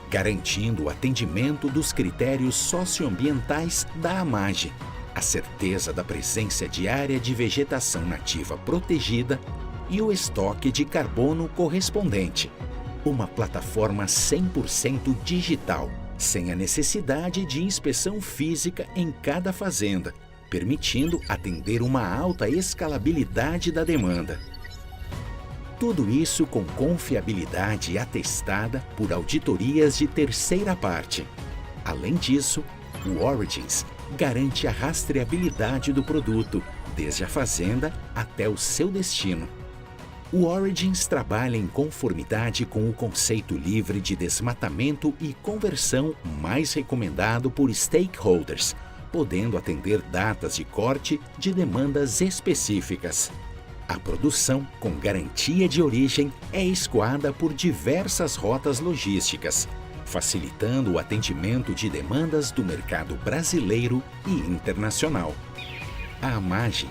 garantindo o atendimento dos critérios socioambientais da AMAGE, a certeza da presença diária de vegetação nativa protegida e o estoque de carbono correspondente. Uma plataforma 100% digital, sem a necessidade de inspeção física em cada fazenda, permitindo atender uma alta escalabilidade da demanda. Tudo isso com confiabilidade atestada por auditorias de terceira parte. Além disso, o Origins garante a rastreabilidade do produto, desde a fazenda até o seu destino. O Origins trabalha em conformidade com o conceito livre de desmatamento e conversão mais recomendado por stakeholders, podendo atender datas de corte de demandas específicas. A produção com garantia de origem é escoada por diversas rotas logísticas, facilitando o atendimento de demandas do mercado brasileiro e internacional. A AMAGE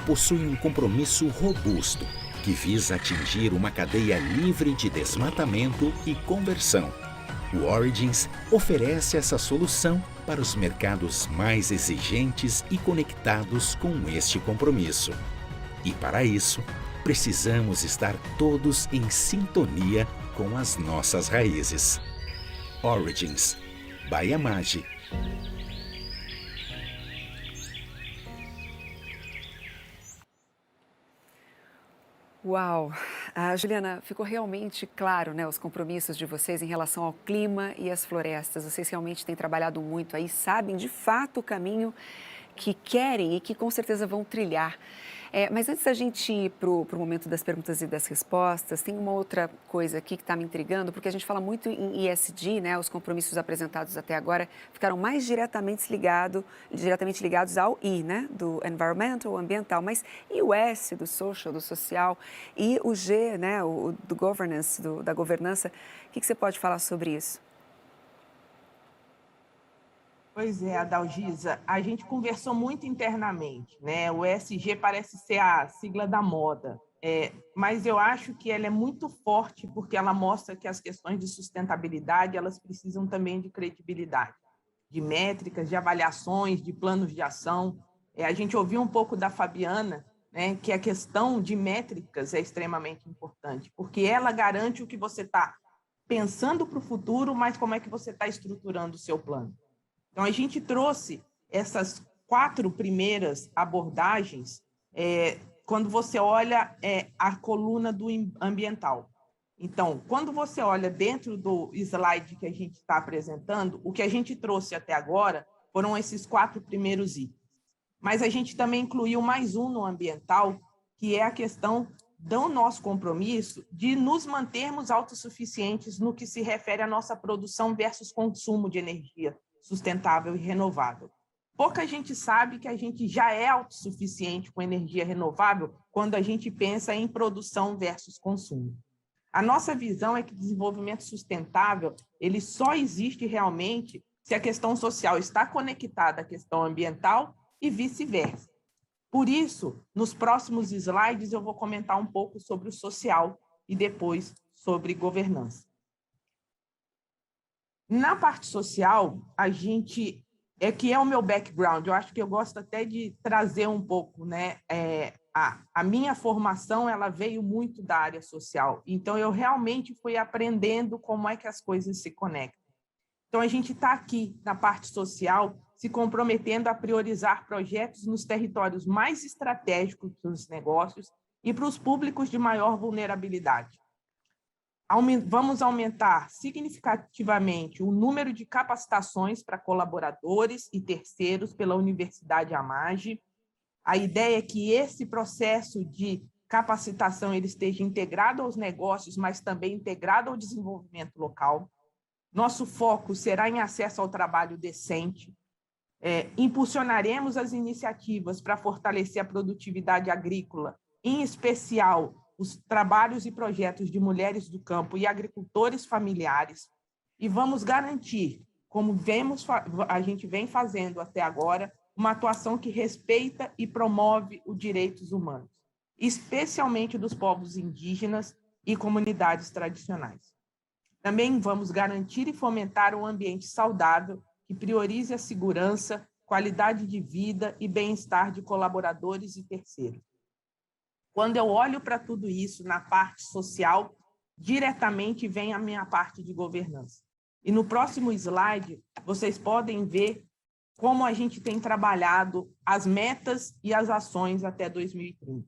possui um compromisso robusto que visa atingir uma cadeia livre de desmatamento e conversão. O Origins oferece essa solução para os mercados mais exigentes e conectados com este compromisso. E para isso, precisamos estar todos em sintonia com as nossas raízes. Origins, by AMAGE. Uau! Juliana, ficou realmente claro, né, os compromissos de vocês em relação ao clima e às florestas. Vocês realmente têm trabalhado muito aí, sabem de fato o caminho que querem e que com certeza vão trilhar. Mas antes da gente ir para o momento das perguntas e das respostas, tem uma outra coisa aqui que está me intrigando, porque a gente fala muito em ESG, né? Os compromissos apresentados até agora ficaram mais diretamente ligados ao I, né? Do environmental, ambiental, mas e o S, do social, do social, e o G, né? O do governance, da governança. O que você pode falar sobre isso? Pois é, Adalgisa, a gente conversou muito internamente, né? O ESG parece ser a sigla da moda, mas eu acho que ela é muito forte porque ela mostra que as questões de sustentabilidade, elas precisam também de credibilidade, de métricas, de avaliações, de planos de ação. A gente ouviu um pouco da Fabiana, né, que a questão de métricas é extremamente importante, porque ela garante o que você está pensando para o futuro, mas como é que você está estruturando o seu plano. Então, a gente trouxe essas 4 primeiras abordagens quando você olha a coluna do ambiental. Então, quando você olha dentro do slide que a gente está apresentando, o que a gente trouxe até agora foram esses 4 primeiros itens. Mas a gente também incluiu mais um no ambiental, que é a questão do nosso compromisso de nos mantermos autossuficientes no que se refere à nossa produção versus consumo de energia sustentável e renovável. Pouca gente sabe que a gente já é autossuficiente com energia renovável quando a gente pensa em produção versus consumo. A nossa visão é que desenvolvimento sustentável ele só existe realmente se a questão social está conectada à questão ambiental e vice-versa. Por isso, nos próximos slides, eu vou comentar um pouco sobre o social e depois sobre governança. Na parte social, a gente... que é o meu background, eu acho que eu gosto até de trazer um pouco, né? A minha formação, ela veio muito da área social, então eu realmente fui aprendendo como é que as coisas se conectam. Então, a gente está aqui na parte social, se comprometendo a priorizar projetos nos territórios mais estratégicos dos negócios e para os públicos de maior vulnerabilidade. Vamos aumentar significativamente o número de capacitações para colaboradores e terceiros pela Universidade AMAGE. A ideia é que esse processo de capacitação ele esteja integrado aos negócios, mas também integrado ao desenvolvimento local. Nosso foco será em acesso ao trabalho decente. Impulsionaremos as iniciativas para fortalecer a produtividade agrícola, em especial os trabalhos e projetos de mulheres do campo e agricultores familiares, e vamos garantir, como a gente vem fazendo até agora, uma atuação que respeita e promove os direitos humanos, especialmente dos povos indígenas e comunidades tradicionais. Também vamos garantir e fomentar um ambiente saudável que priorize a segurança, qualidade de vida e bem-estar de colaboradores e terceiros. Quando eu olho para tudo isso na parte social, diretamente vem a minha parte de governança. E no próximo slide, vocês podem ver como a gente tem trabalhado as metas e as ações até 2030.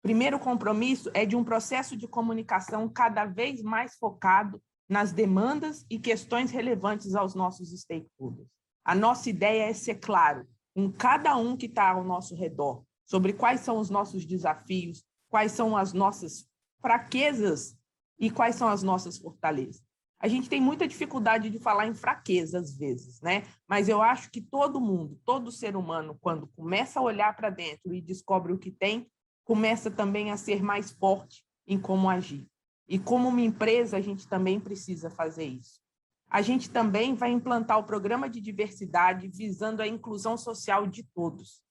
Primeiro compromisso é de um processo de comunicação cada vez mais focado nas demandas e questões relevantes aos nossos stakeholders. A nossa ideia é ser claro com cada um que está ao nosso redor, sobre quais são os nossos desafios, quais são as nossas fraquezas e quais são as nossas fortalezas. A gente tem muita dificuldade de falar em fraqueza às vezes, né? Mas eu acho que todo mundo, todo ser humano, quando começa a olhar para dentro e descobre o que tem, começa também a ser mais forte em como agir. E como uma empresa, a gente também precisa fazer isso. A gente também vai implantar o programa de diversidade visando a inclusão social de todos.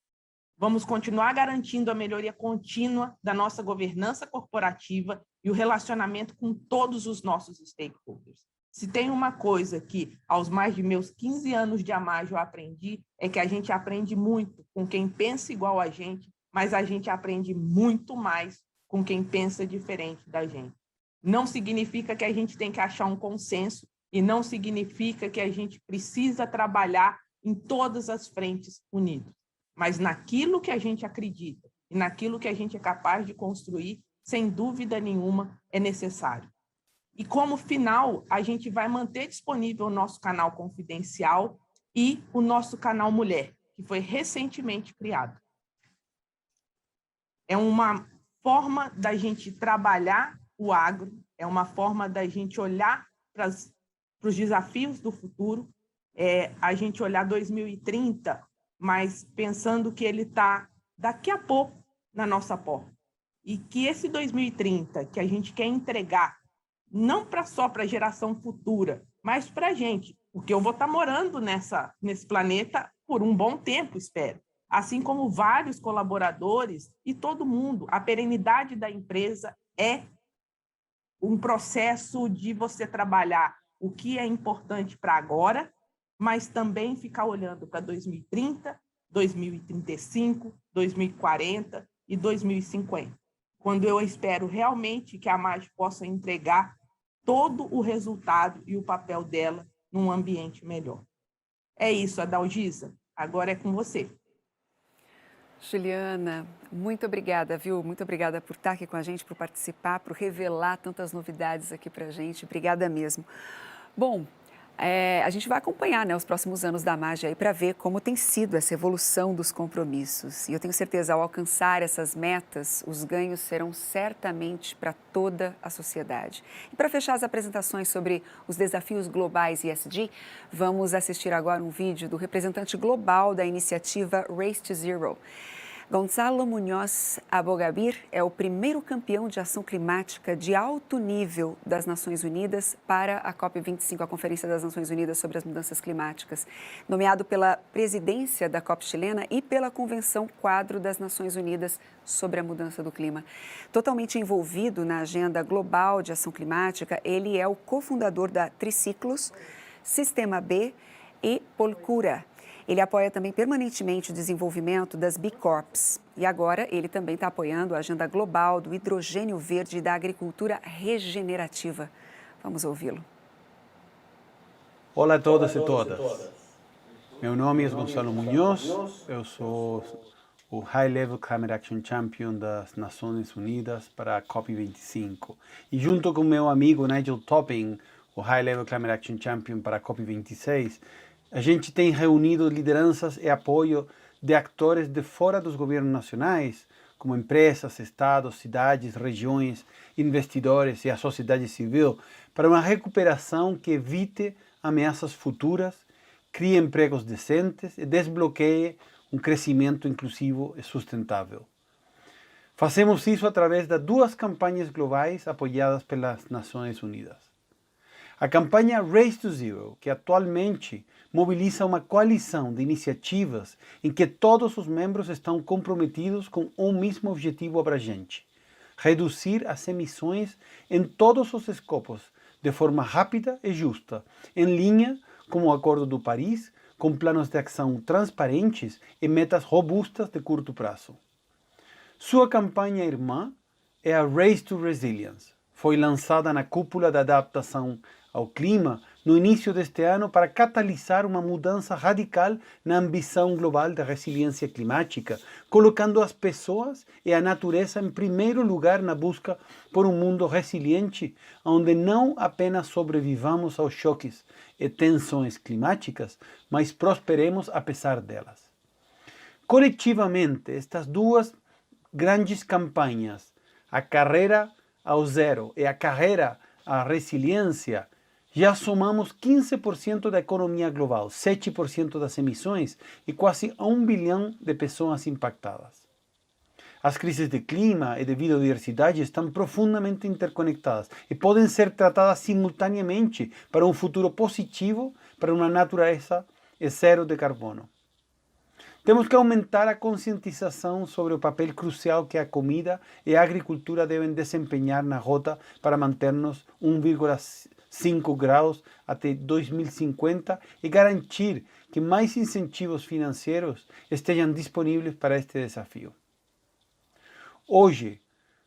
Vamos continuar garantindo a melhoria contínua da nossa governança corporativa e o relacionamento com todos os nossos stakeholders. Se tem uma coisa que, aos mais de meus 15 anos de Amage, eu aprendi, é que a gente aprende muito com quem pensa igual a gente, mas a gente aprende muito mais com quem pensa diferente da gente. Não significa que a gente tem que achar um consenso e não significa que a gente precisa trabalhar em todas as frentes unidos. Mas naquilo que a gente acredita e naquilo que a gente é capaz de construir, sem dúvida nenhuma, é necessário. E como final, a gente vai manter disponível o nosso canal confidencial e o nosso canal Mulher, que foi recentemente criado. É uma forma da gente trabalhar o agro, é uma forma da gente olhar para os desafios do futuro, a gente olhar 2030, mas pensando que ele está daqui a pouco na nossa porta. E que esse 2030 que a gente quer entregar, não só para a geração futura, mas para a gente, porque eu vou estar morando nesse planeta por um bom tempo, espero. Assim como vários colaboradores e todo mundo. A perenidade da empresa é um processo de você trabalhar o que é importante para agora, mas também ficar olhando para 2030, 2035, 2040 e 2050, quando eu espero realmente que a Amage possa entregar todo o resultado e o papel dela num ambiente melhor. É isso, Adalgisa. Agora é com você. Juliana, muito obrigada, viu? Muito obrigada por estar aqui com a gente, por participar, por revelar tantas novidades aqui para a gente. Obrigada mesmo. Bom, a gente vai acompanhar, né, os próximos anos da MAGE aí para ver como tem sido essa evolução dos compromissos. E eu tenho certeza, ao alcançar essas metas, os ganhos serão certamente para toda a sociedade. E para fechar as apresentações sobre os desafios globais ESG, vamos assistir agora um vídeo do representante global da iniciativa Race to Zero. Gonzalo Muñoz Abogabir é o primeiro campeão de ação climática de alto nível das Nações Unidas para a COP25, a Conferência das Nações Unidas sobre as Mudanças Climáticas, nomeado pela presidência da COP chilena e pela Convenção Quadro das Nações Unidas sobre a Mudança do Clima. Totalmente envolvido na agenda global de ação climática, ele é o cofundador da Triciclos, Sistema B e Polcura. Ele apoia também permanentemente o desenvolvimento das B Corps. E agora ele também está apoiando a agenda global do hidrogênio verde e da agricultura regenerativa. Vamos ouvi-lo. Olá a todos e todas. Meu nome é Gonzalo Muñoz. Eu sou o High Level Climate Action Champion das Nações Unidas para a COP25. E junto com meu amigo Nigel Topping, o High Level Climate Action Champion para a COP26, a gente tem reunido lideranças e apoio de atores de fora dos governos nacionais, como empresas, estados, cidades, regiões, investidores e a sociedade civil, para uma recuperação que evite ameaças futuras, crie empregos decentes e desbloqueie um crescimento inclusivo e sustentável. Fazemos isso através de duas campanhas globais apoiadas pelas Nações Unidas. A campanha Race to Zero, que atualmente mobiliza uma coalizão de iniciativas em que todos os membros estão comprometidos com um mesmo objetivo abrangente: reduzir as emissões em todos os escopos de forma rápida e justa, em linha com o Acordo do Paris, com planos de ação transparentes e metas robustas de curto prazo. Sua campanha irmã é a Race to Resilience. Foi lançada na cúpula da adaptação ao clima no início deste ano para catalisar uma mudança radical na ambição global da resiliência climática, colocando as pessoas e a natureza em primeiro lugar na busca por um mundo resiliente, onde não apenas sobrevivamos aos choques e tensões climáticas, mas prosperemos apesar delas. Coletivamente, estas duas grandes campanhas, a carreira ao zero e a carreira à resiliência, já somamos 15% da economia global, 7% das emissões e quase 1 bilhão de pessoas impactadas. As crises de clima e de biodiversidade estão profundamente interconectadas e podem ser tratadas simultaneamente para um futuro positivo para uma natureza zero de carbono. Temos que aumentar a conscientização sobre o papel crucial que a comida e a agricultura devem desempenhar na rota para manter-nos 1,5 graus até 2050 e garantir que mais incentivos financeiros estejam disponíveis para este desafio. Hoje,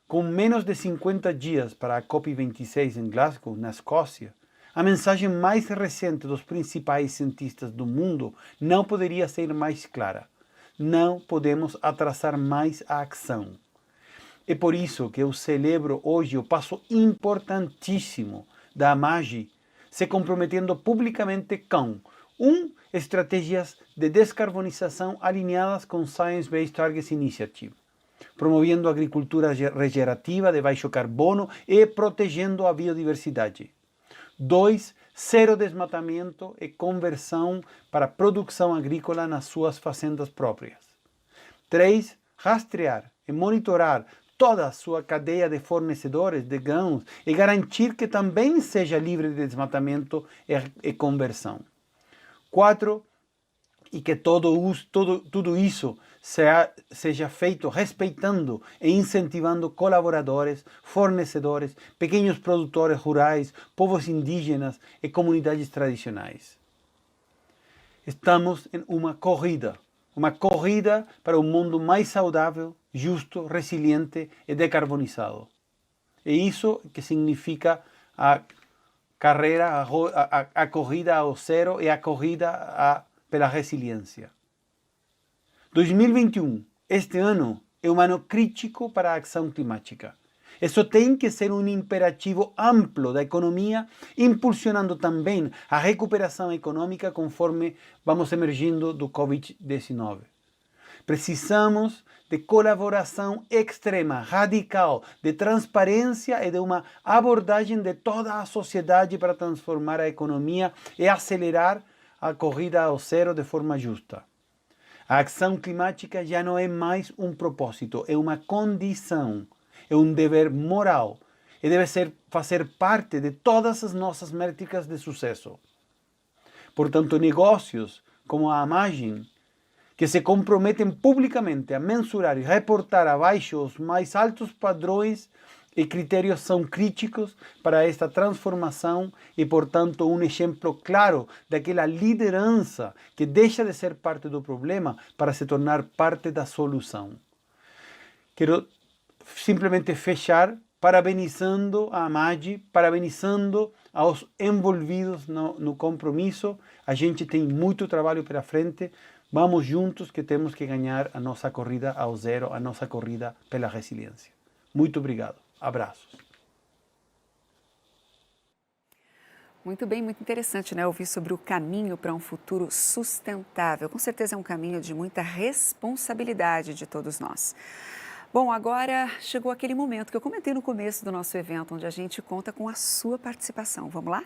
com menos de 50 dias para a COP26 em Glasgow, na Escócia, a mensagem mais recente dos principais cientistas do mundo não poderia ser mais clara. Não podemos atrasar mais a ação. É por isso que eu celebro hoje o passo importantíssimo da MAGE se comprometendo publicamente com estratégias de descarbonização alinhadas com Science Based Targets Initiative, promovendo a agricultura regenerativa de baixo carbono e protegendo a biodiversidade. 2. Zero desmatamento e conversão para a produção agrícola nas suas fazendas próprias. 3. Rastrear e monitorar toda a sua cadeia de fornecedores de grãos e garantir que também seja livre de desmatamento e conversão. 4. E que tudo isso seja feito respeitando e incentivando colaboradores, fornecedores, pequenos produtores rurais, povos indígenas e comunidades tradicionais. Estamos em uma corrida para um mundo mais saudável, justo, resiliente e decarbonizado. É isso que significa a carreira, a corrida ao zero e a corrida pela resiliência. 2021 Este ano é um ano crítico para a ação climática. Isso tem que ser um imperativo amplo da economia, impulsionando também a recuperação econômica conforme vamos emergindo do Covid-19. Precisamos de colaboração extrema, radical, de transparência e de uma abordagem de toda a sociedade para transformar a economia e acelerar a corrida ao zero de forma justa. A ação climática já não é mais um propósito, é uma condição, é um dever moral e deve fazer parte de todas as nossas métricas de sucesso. Portanto, negócios como a Amagem, que se comprometem publicamente a mensurar e reportar abaixo os mais altos padrões e critérios são críticos para esta transformação e, portanto, um exemplo claro daquela liderança que deixa de ser parte do problema para se tornar parte da solução. Quero simplesmente fechar parabenizando a Amagem, parabenizando aos envolvidos no compromisso. A gente tem muito trabalho pela frente. Vamos juntos que temos que ganhar a nossa corrida ao zero, a nossa corrida pela resiliência. Muito obrigado. Abraços. Muito bem, muito interessante, né? Ouvir sobre o caminho para um futuro sustentável. Com certeza é um caminho de muita responsabilidade de todos nós. Bom, agora chegou aquele momento que eu comentei no começo do nosso evento, onde a gente conta com a sua participação. Vamos lá?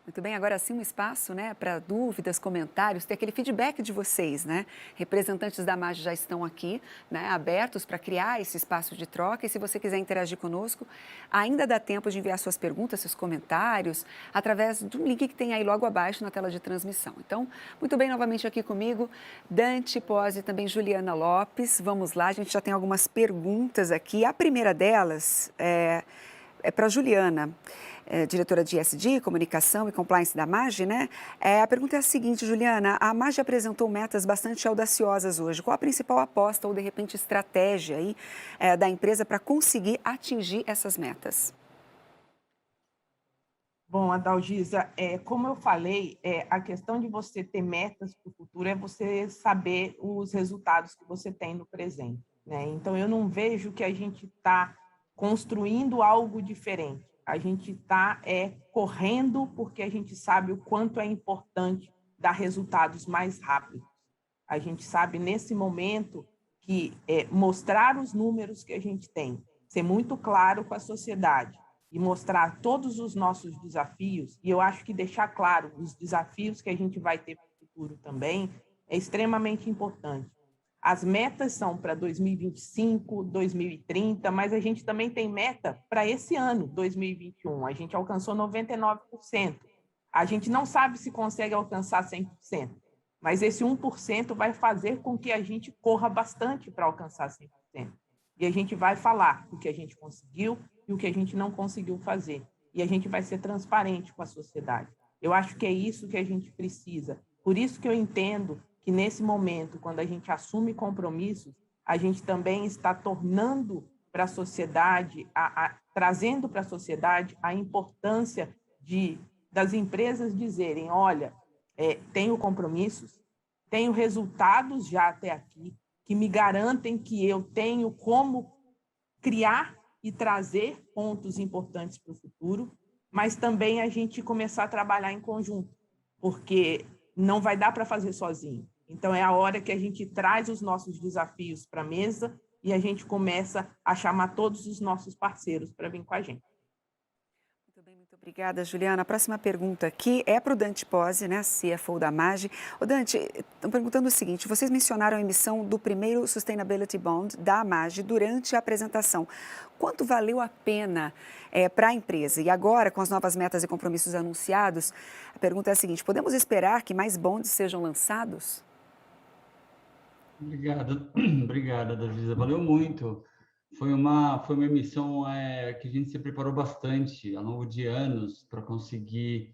Muito bem, agora sim um espaço, né, para dúvidas, comentários, ter aquele feedback de vocês, né? Representantes da Amagem já estão aqui, né, abertos para criar esse espaço de troca. E se você quiser interagir conosco, ainda dá tempo de enviar suas perguntas, seus comentários, através do link que tem aí logo abaixo na tela de transmissão. Então, muito bem, novamente aqui comigo, Dante Pozzi e também Juliana Lopes. Vamos lá, a gente já tem algumas perguntas aqui. A primeira delas é para a Juliana. Diretora de ESG, Comunicação e Compliance da Amagem, né? A pergunta é a seguinte, Juliana, a Amagem apresentou metas bastante audaciosas hoje. Qual a principal aposta ou, de repente, estratégia aí, da empresa para conseguir atingir essas metas? Bom, Adalgisa, como eu falei, a questão de você ter metas para o futuro é você saber os resultados que você tem no presente, né? Então, eu não vejo que a gente está construindo algo diferente. A gente está correndo porque a gente sabe o quanto é importante dar resultados mais rápidos. A gente sabe, nesse momento, que mostrar os números que a gente tem, ser muito claro com a sociedade e mostrar todos os nossos desafios, e eu acho que deixar claro os desafios que a gente vai ter para o futuro também, é extremamente importante. As metas são para 2025, 2030, mas a gente também tem meta para esse ano, 2021. A gente alcançou 99%. A gente não sabe se consegue alcançar 100%, mas esse 1% vai fazer com que a gente corra bastante para alcançar 100%. E a gente vai falar o que a gente conseguiu e o que a gente não conseguiu fazer. E a gente vai ser transparente com a sociedade. Eu acho que é isso que a gente precisa. Por isso que eu entendo que nesse momento, quando a gente assume compromissos, a gente também está tornando para a sociedade, trazendo para a sociedade a importância das empresas dizerem, olha, tenho compromissos, tenho resultados já até aqui, que me garantem que eu tenho como criar e trazer pontos importantes para o futuro, mas também a gente começar a trabalhar em conjunto, porque não vai dar para fazer sozinho. Então, é a hora que a gente traz os nossos desafios para a mesa e a gente começa a chamar todos os nossos parceiros para vir com a gente. Muito bem, muito obrigada, Juliana. A próxima pergunta aqui é para o Dante Pozzi, né, CFO da Amagem. Ô, Dante, estão perguntando o seguinte, vocês mencionaram a emissão do primeiro Sustainability Bond da Amagem durante a apresentação. Quanto valeu a pena para a empresa? E agora, com as novas metas e compromissos anunciados, a pergunta é a seguinte, podemos esperar que mais bonds sejam lançados? Obrigada, Davisa. Valeu muito. Foi uma emissão que a gente se preparou bastante ao longo de anos para conseguir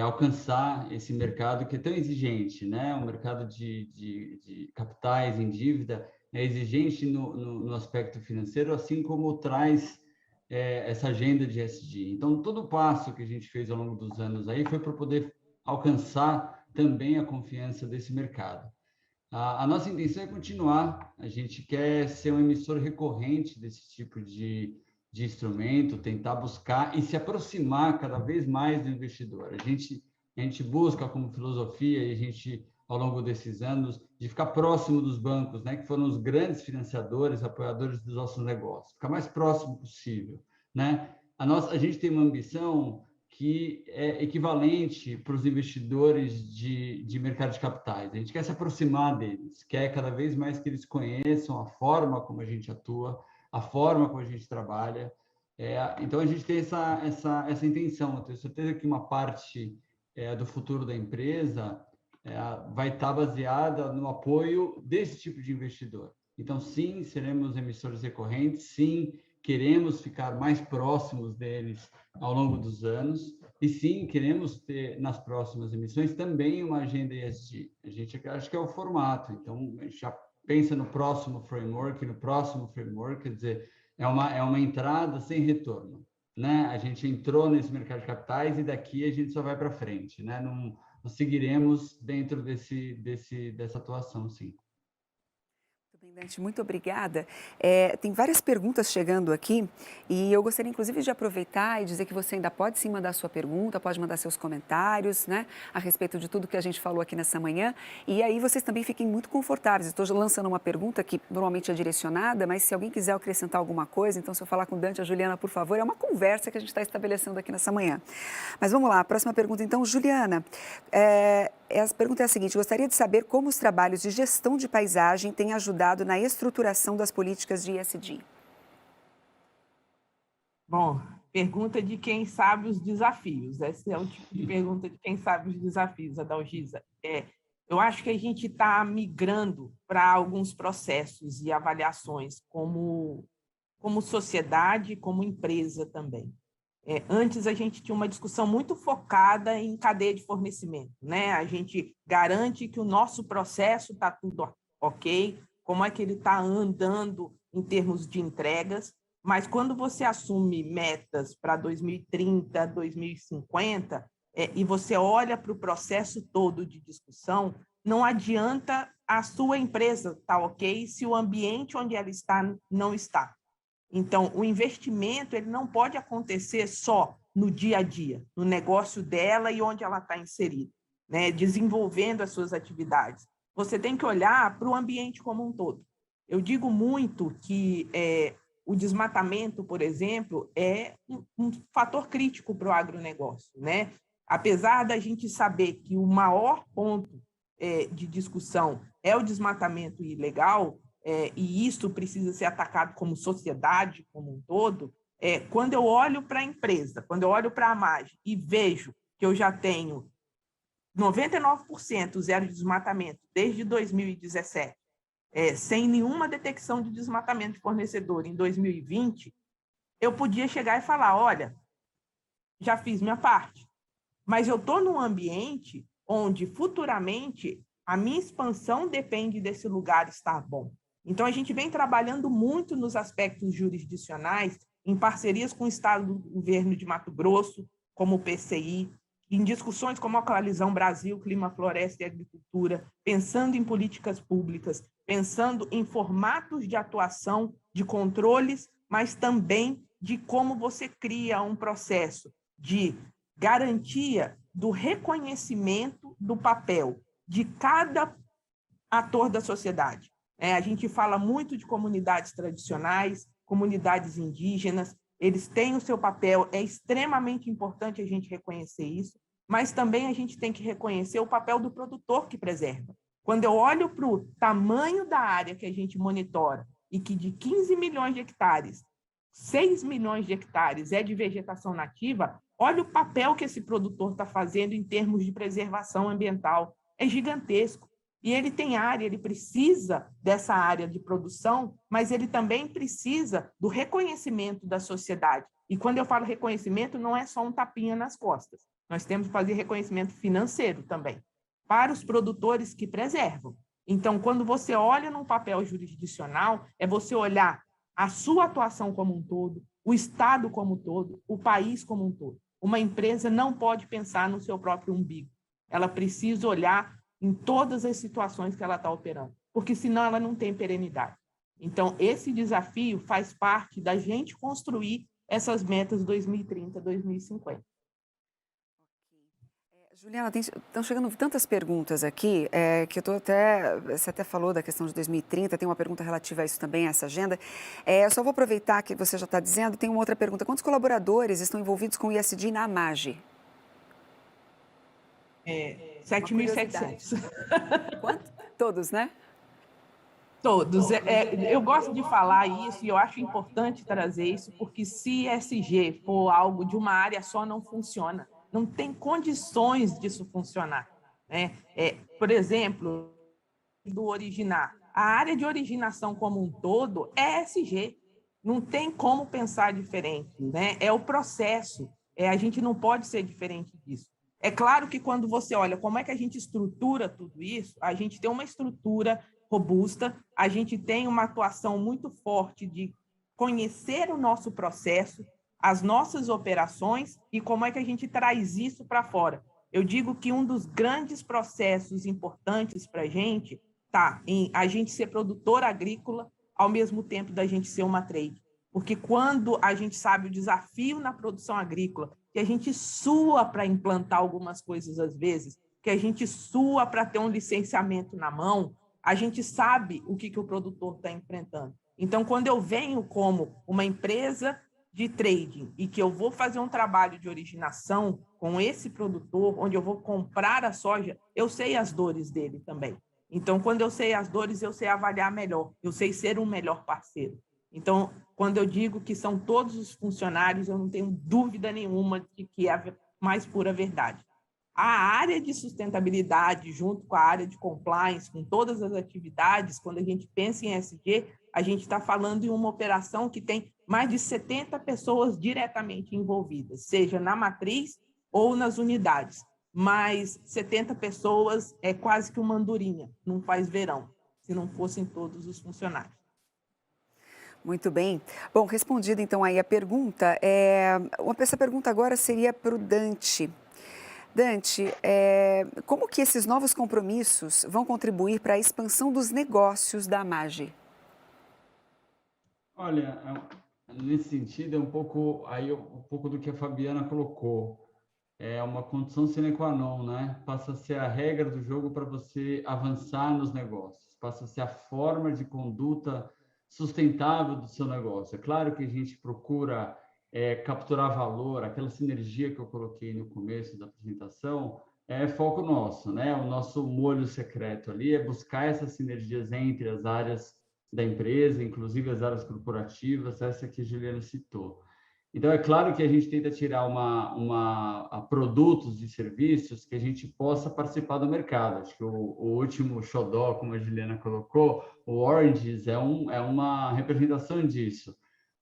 alcançar esse mercado que é tão exigente, né? Um mercado de capitais em dívida é exigente no aspecto financeiro, assim como traz essa agenda de ESG. Então, todo passo que a gente fez ao longo dos anos aí foi para poder alcançar também a confiança desse mercado. A nossa intenção é continuar, a gente quer ser um emissor recorrente desse tipo de instrumento, tentar buscar e se aproximar cada vez mais do investidor. A gente busca como filosofia, e a gente, ao longo desses anos, de ficar próximo dos bancos, né, que foram os grandes financiadores, apoiadores dos nossos negócios, ficar mais próximo possível, né? A gente tem uma ambição que é equivalente para os investidores de mercado de capitais. A gente quer se aproximar deles, quer cada vez mais que eles conheçam a forma como a gente atua, a forma como a gente trabalha. Então, a gente tem essa intenção. Eu tenho certeza que uma parte do futuro da empresa vai estar baseada no apoio desse tipo de investidor. Então, sim, seremos emissores recorrentes, sim, queremos ficar mais próximos deles ao longo dos anos e, sim, queremos ter nas próximas emissões também uma agenda ESG. A gente acha que é o formato, então, a gente já pensa no próximo framework, quer dizer, é uma entrada sem retorno, né? A gente entrou nesse mercado de capitais e daqui a gente só vai para frente, né? Não seguiremos dentro dessa atuação, sim. Bem, Dante, muito obrigada. Tem várias perguntas chegando aqui e eu gostaria, inclusive, de aproveitar e dizer que você ainda pode sim mandar sua pergunta, pode mandar seus comentários, né, a respeito de tudo que a gente falou aqui nessa manhã. E aí vocês também fiquem muito confortáveis. Estou lançando uma pergunta que normalmente é direcionada, mas se alguém quiser acrescentar alguma coisa, então se eu falar com o Dante e a Juliana, por favor, é uma conversa que a gente está estabelecendo aqui nessa manhã. Mas vamos lá, a próxima pergunta então, Juliana. A pergunta é a seguinte: gostaria de saber como os trabalhos de gestão de paisagem têm ajudado na estruturação das políticas de ESG. Bom, pergunta de quem sabe os desafios. Esse é o tipo de pergunta de quem sabe os desafios, Adalgisa. Eu acho que a gente está migrando para alguns processos e avaliações como sociedade, como empresa também. Antes, a gente tinha uma discussão muito focada em cadeia de fornecimento, né? A gente garante que o nosso processo está tudo ok, como é que ele está andando em termos de entregas, mas quando você assume metas para 2030, 2050, e você olha para o processo todo de discussão, não adianta a sua empresa estar ok se o ambiente onde ela está não está. Então, o investimento ele não pode acontecer só no dia a dia, no negócio dela e onde ela está inserida, né? Desenvolvendo as suas atividades. Você tem que olhar para o ambiente como um todo. Eu digo muito que o desmatamento, por exemplo, é um fator crítico para o agronegócio, né? Apesar da gente saber que o maior ponto de discussão é o desmatamento ilegal, e isso precisa ser atacado como sociedade, como um todo, quando eu olho para a empresa, quando eu olho para a AMAGGI e vejo que eu já tenho 99% zero de desmatamento desde 2017, sem nenhuma detecção de desmatamento de fornecedor em 2020, eu podia chegar e falar, olha, já fiz minha parte, mas eu estou num ambiente onde futuramente a minha expansão depende desse lugar estar bom. Então, a gente vem trabalhando muito nos aspectos jurisdicionais, em parcerias com o Estado do Governo de Mato Grosso, como o PCI, em discussões como a Coalizão Brasil, Clima, Floresta e Agricultura, pensando em políticas públicas, pensando em formatos de atuação, de controles, mas também de como você cria um processo de garantia do reconhecimento do papel de cada ator da sociedade. A gente fala muito de comunidades tradicionais, comunidades indígenas, eles têm o seu papel, é extremamente importante a gente reconhecer isso, mas também a gente tem que reconhecer o papel do produtor que preserva. Quando eu olho para o tamanho da área que a gente monitora e que de 15 milhões de hectares, 6 milhões de hectares é de vegetação nativa, olha o papel que esse produtor está fazendo em termos de preservação ambiental, é gigantesco. E ele tem área, ele precisa dessa área de produção, mas ele também precisa do reconhecimento da sociedade. E quando eu falo reconhecimento, não é só um tapinha nas costas. Nós temos que fazer reconhecimento financeiro também, para os produtores que preservam. Então, quando você olha num papel jurisdicional, é você olhar a sua atuação como um todo, o Estado como um todo, o país como um todo. Uma empresa não pode pensar no seu próprio umbigo. Ela precisa olhar em todas as situações que ela está operando, porque senão ela não tem perenidade. Então, esse desafio faz parte da gente construir essas metas 2030, 2050. Juliana, estão chegando tantas perguntas aqui, que você até falou da questão de 2030, tem uma pergunta relativa a isso também, a essa agenda. Eu só vou aproveitar que você já está dizendo, tem uma outra pergunta. Quantos colaboradores estão envolvidos com o ISD na AMAGE? 7.700. Quanto? Todos, né? Todos. Eu gosto de falar isso e eu acho importante trazer isso, porque se ESG for algo de uma área só, não funciona. Não tem condições disso funcionar, né? Por exemplo, do originar. A área de originação como um todo é ESG. Não tem como pensar diferente, né? É o processo. A gente não pode ser diferente disso. É claro que quando você olha como é que a gente estrutura tudo isso, a gente tem uma estrutura robusta, a gente tem uma atuação muito forte de conhecer o nosso processo, as nossas operações e como é que a gente traz isso para fora. Eu digo que um dos grandes processos importantes para a gente está em a gente ser produtor agrícola ao mesmo tempo da gente ser uma trade. Porque quando a gente sabe o desafio na produção agrícola, que a gente sua para implantar algumas coisas às vezes, que a gente sua para ter um licenciamento na mão, a gente sabe o que o produtor está enfrentando. Então, quando eu venho como uma empresa de trading e que eu vou fazer um trabalho de originação com esse produtor, onde eu vou comprar a soja, eu sei as dores dele também. Então, quando eu sei as dores, eu sei avaliar melhor, eu sei ser um melhor parceiro. Então, quando eu digo que são todos os funcionários, eu não tenho dúvida nenhuma de que é a mais pura verdade. A área de sustentabilidade, junto com a área de compliance, com todas as atividades, quando a gente pensa em ESG, a gente está falando em uma operação que tem mais de 70 pessoas diretamente envolvidas, seja na matriz ou nas unidades. Mas 70 pessoas é quase que uma andorinha, não faz verão, se não fossem todos os funcionários. Muito bem. Bom, respondida então aí a pergunta, essa pergunta agora seria para o Dante. Dante, como que esses novos compromissos vão contribuir para a expansão dos negócios da AMAGE? Olha, nesse sentido, um pouco do que a Fabiana colocou. É uma condição sine qua non, né? Passa a ser a regra do jogo para você avançar nos negócios. Passa a ser a forma de conduta sustentável do seu negócio. É claro que a gente procura capturar valor, aquela sinergia que eu coloquei no começo da apresentação, é foco nosso, né? O nosso molho secreto ali é buscar essas sinergias entre as áreas da empresa, inclusive as áreas corporativas, essa que a Juliana citou. Então, é claro que a gente tenta tirar produtos e serviços que a gente possa participar do mercado. Acho que o último xodó, como a Juliana colocou, o Oranges, é uma representação disso.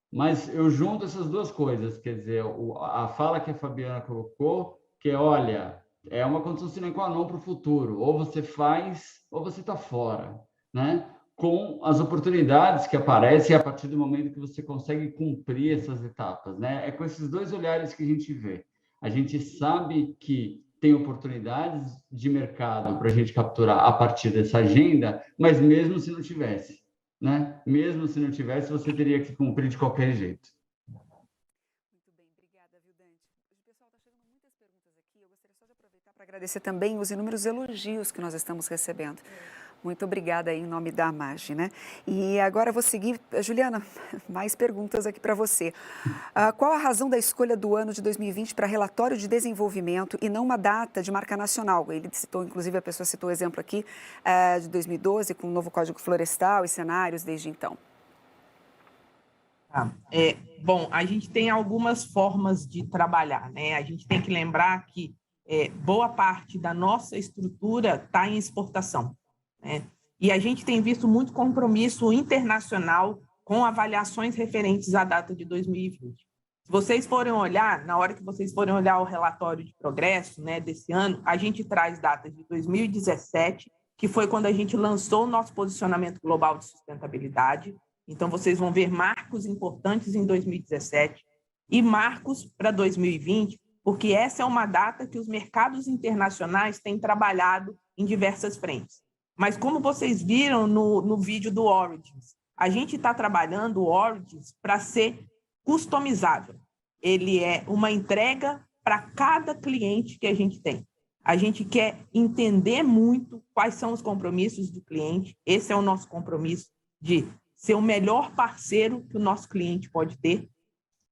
Mas eu junto essas duas coisas, quer dizer, a fala que a Fabiana colocou, que olha, é uma condição sine qua non para o futuro. Ou você faz, ou você está fora, né? Com as oportunidades que aparecem a partir do momento que você consegue cumprir essas etapas, né? É com esses dois olhares que a gente vê. A gente sabe que tem oportunidades de mercado para a gente capturar a partir dessa agenda, mas mesmo se não tivesse, né? Mesmo se não tivesse, você teria que cumprir de qualquer jeito. Muito bem, obrigada, viu, Dante? Pessoal, está chegando muitas perguntas aqui. Eu gostaria só de aproveitar para agradecer também os inúmeros elogios que nós estamos recebendo. Muito obrigada aí em nome da AMAGE, né? E agora vou seguir. Juliana, mais perguntas aqui para você. Qual a razão da escolha do ano de 2020 para relatório de desenvolvimento e não uma data de marca nacional? Ele citou, inclusive, a pessoa citou o exemplo aqui de 2012, com o novo Código Florestal e cenários desde então. Bom, a gente tem algumas formas de trabalhar, né? A gente tem que lembrar que boa parte da nossa estrutura está em exportação. E a gente tem visto muito compromisso internacional com avaliações referentes à data de 2020. Se vocês forem olhar, na hora que vocês forem olhar o relatório de progresso, né, desse ano, a gente traz datas de 2017, que foi quando a gente lançou o nosso posicionamento global de sustentabilidade. Então, vocês vão ver marcos importantes em 2017 e marcos para 2020, porque essa é uma data que os mercados internacionais têm trabalhado em diversas frentes. Mas como vocês viram no vídeo do Origins, a gente está trabalhando o Origins para ser customizável. Ele é uma entrega para cada cliente que a gente tem. A gente quer entender muito quais são os compromissos do cliente. Esse é o nosso compromisso de ser o melhor parceiro que o nosso cliente pode ter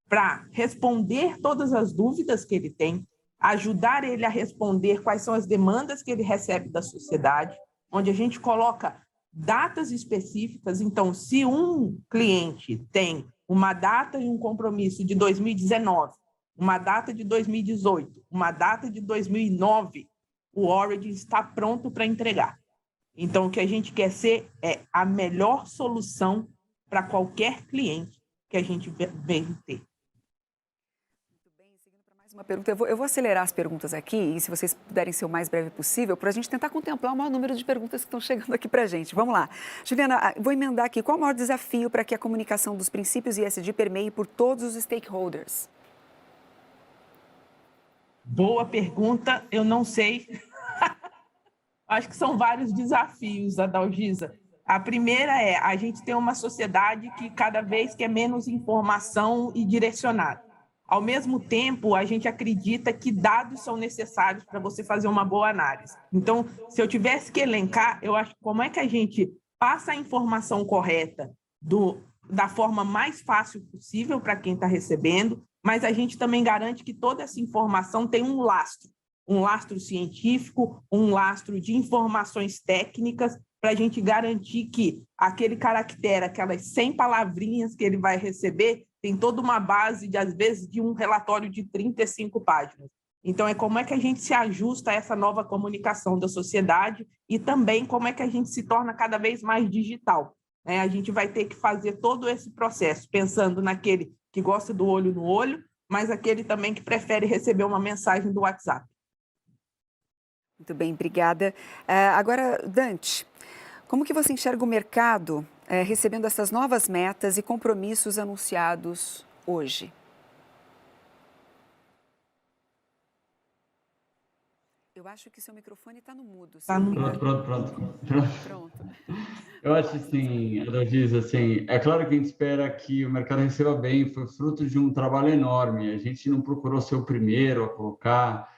para responder todas as dúvidas que ele tem, ajudar ele a responder quais são as demandas que ele recebe da sociedade, onde a gente coloca datas específicas. Então, se um cliente tem uma data e um compromisso de 2019, uma data de 2018, uma data de 2009, o Origin está pronto para entregar. Então, o que a gente quer ser é a melhor solução para qualquer cliente que a gente vem ter. Muito bem, seguindo para mais uma pergunta. Eu vou acelerar as perguntas aqui, e se vocês puderem ser o mais breve possível, para a gente tentar contemplar o maior número de perguntas que estão chegando aqui para a gente. Vamos lá. Juliana, vou emendar aqui. Qual o maior desafio para que a comunicação dos princípios ESG permeie por todos os stakeholders? Boa pergunta, eu não sei. Acho que são vários desafios, Adalgisa. A primeira é, a gente tem uma sociedade que cada vez quer menos informação e direcionada. Ao mesmo tempo, a gente acredita que dados são necessários para você fazer uma boa análise. Então, se eu tivesse que elencar, eu acho como é que a gente passa a informação correta da forma mais fácil possível para quem está recebendo, mas a gente também garante que toda essa informação tem um lastro científico, um lastro de informações técnicas, para a gente garantir que aquele caractere, aquelas 100 palavrinhas que ele vai receber, tem toda uma base, às vezes, de um relatório de 35 páginas. Então, é como é que a gente se ajusta a essa nova comunicação da sociedade e também como é que a gente se torna cada vez mais digital. A gente vai ter que fazer todo esse processo, pensando naquele que gosta do olho no olho, mas aquele também que prefere receber uma mensagem do WhatsApp. Muito bem, obrigada. Agora, Dante, como que você enxerga o mercado recebendo essas novas metas e compromissos anunciados hoje? Eu acho que seu microfone está no mudo. Pronto. Eu acho assim, Adalgisa, assim, é claro que a gente espera que o mercado receba bem, foi fruto de um trabalho enorme, a gente não procurou ser o primeiro a colocar,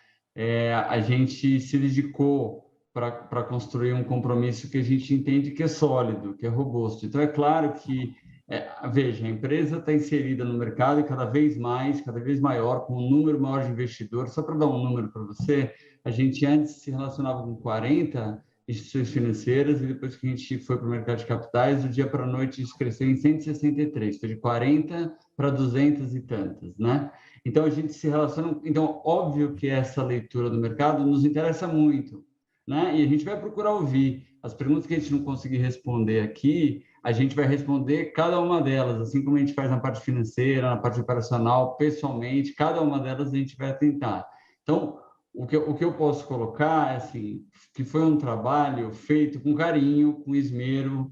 a gente se dedicou para construir um compromisso que a gente entende que é sólido, que é robusto. Então, é claro que, veja, a empresa está inserida no mercado e cada vez maior, com um número maior de investidores. Só para dar um número para você, a gente antes se relacionava com 40 instituições financeiras e depois que a gente foi para o mercado de capitais, do dia para a noite isso cresceu em 163, foi de 40 para 200 e tantas, né? Então, a gente se relaciona... Então, óbvio que essa leitura do mercado nos interessa muito, né? E a gente vai procurar ouvir. As perguntas que a gente não conseguir responder aqui, a gente vai responder cada uma delas, assim como a gente faz na parte financeira, na parte operacional, pessoalmente, cada uma delas a gente vai tentar. Então, o que eu posso colocar é assim, que foi um trabalho feito com carinho, com esmero,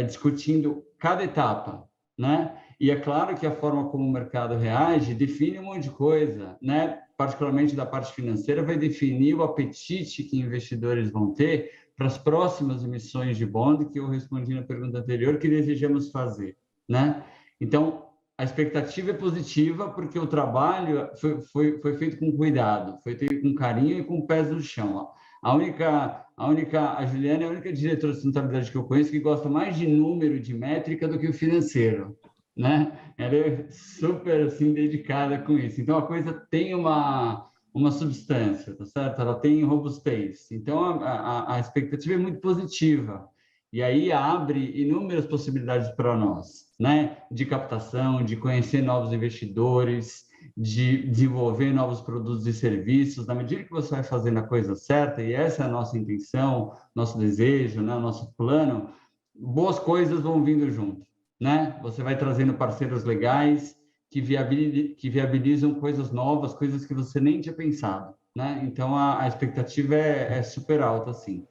discutindo cada etapa, né? E é claro que a forma como o mercado reage define um monte de coisa, né? Particularmente da parte financeira, vai definir o apetite que investidores vão ter para as próximas emissões de bond, que eu respondi na pergunta anterior, que desejamos fazer, né? Então, a expectativa é positiva porque o trabalho foi feito com cuidado, foi feito com carinho e com pés no chão. A Juliana é a única diretora de sustentabilidade que eu conheço que gosta mais de número, de métrica, do que o financeiro, né? Ela é super, assim, dedicada com isso. Então, a coisa tem uma substância, tá certo? Ela tem robustez. Então, a expectativa é muito positiva. E aí abre inúmeras possibilidades para nós, né? De captação, de conhecer novos investidores, de desenvolver novos produtos e serviços. Na medida que você vai fazendo a coisa certa, e essa é a nossa intenção, nosso desejo, né? O nosso plano, boas coisas vão vindo junto, né? Você vai trazendo parceiros legais que viabilizam coisas novas, coisas que você nem tinha pensado, né? Então, a expectativa é super alta, sim.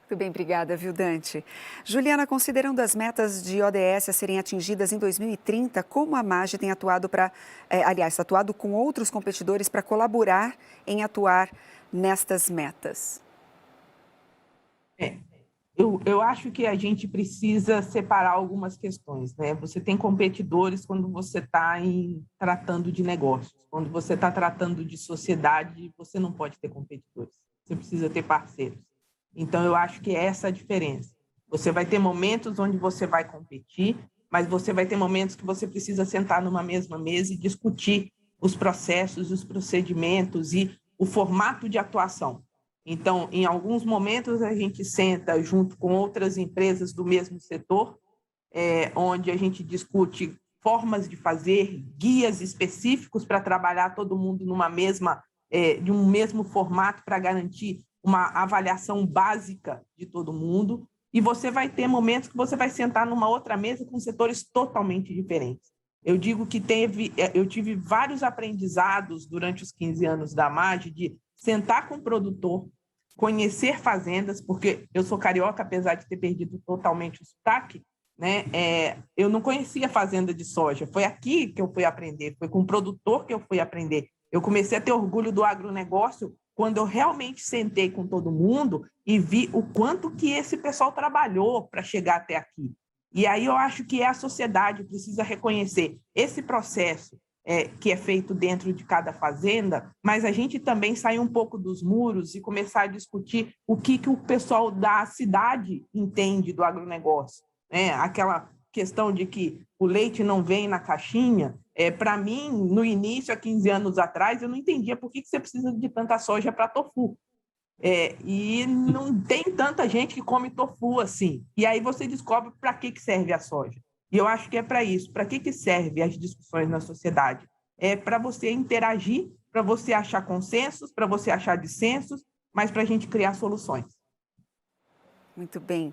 Muito bem, obrigada, viu, Dante? Juliana, considerando as metas de ODS a serem atingidas em 2030, como a MAGE tem atuado atuado com outros competidores para colaborar em atuar nestas metas? Eu acho que a gente precisa separar algumas questões, né? Você tem competidores quando você está tratando de negócios. Quando você está tratando de sociedade, você não pode ter competidores. Você precisa ter parceiros. Então, eu acho que é essa a diferença. Você vai ter momentos onde você vai competir, mas você vai ter momentos que você precisa sentar numa mesma mesa e discutir os processos, os procedimentos e o formato de atuação. Então, em alguns momentos, a gente senta junto com outras empresas do mesmo setor, onde a gente discute formas de fazer, guias específicos para trabalhar todo mundo de um mesmo formato para garantir uma avaliação básica de todo mundo, e você vai ter momentos que você vai sentar numa outra mesa com setores totalmente diferentes. Eu digo que eu tive vários aprendizados durante os 15 anos da MAGE de sentar com o produtor, conhecer fazendas, porque eu sou carioca, apesar de ter perdido totalmente o sotaque, né? Eu não conhecia fazenda de soja, foi aqui que eu fui aprender, foi com o produtor que eu fui aprender. Eu comecei a ter orgulho do agronegócio quando eu realmente sentei com todo mundo e vi o quanto que esse pessoal trabalhou para chegar até aqui. E aí eu acho que a sociedade precisa reconhecer esse processo que é feito dentro de cada fazenda, mas a gente também sair um pouco dos muros e começar a discutir o que o pessoal da cidade entende do agronegócio. Aquela questão de que o leite não vem na caixinha, para mim, no início, há 15 anos atrás, eu não entendia por que você precisa de tanta soja para tofu. E não tem tanta gente que come tofu assim. E aí você descobre para que serve a soja. E eu acho que é para isso. Para que servem as discussões na sociedade? É para você interagir, para você achar consensos, para você achar dissensos, mas para a gente criar soluções. Muito bem.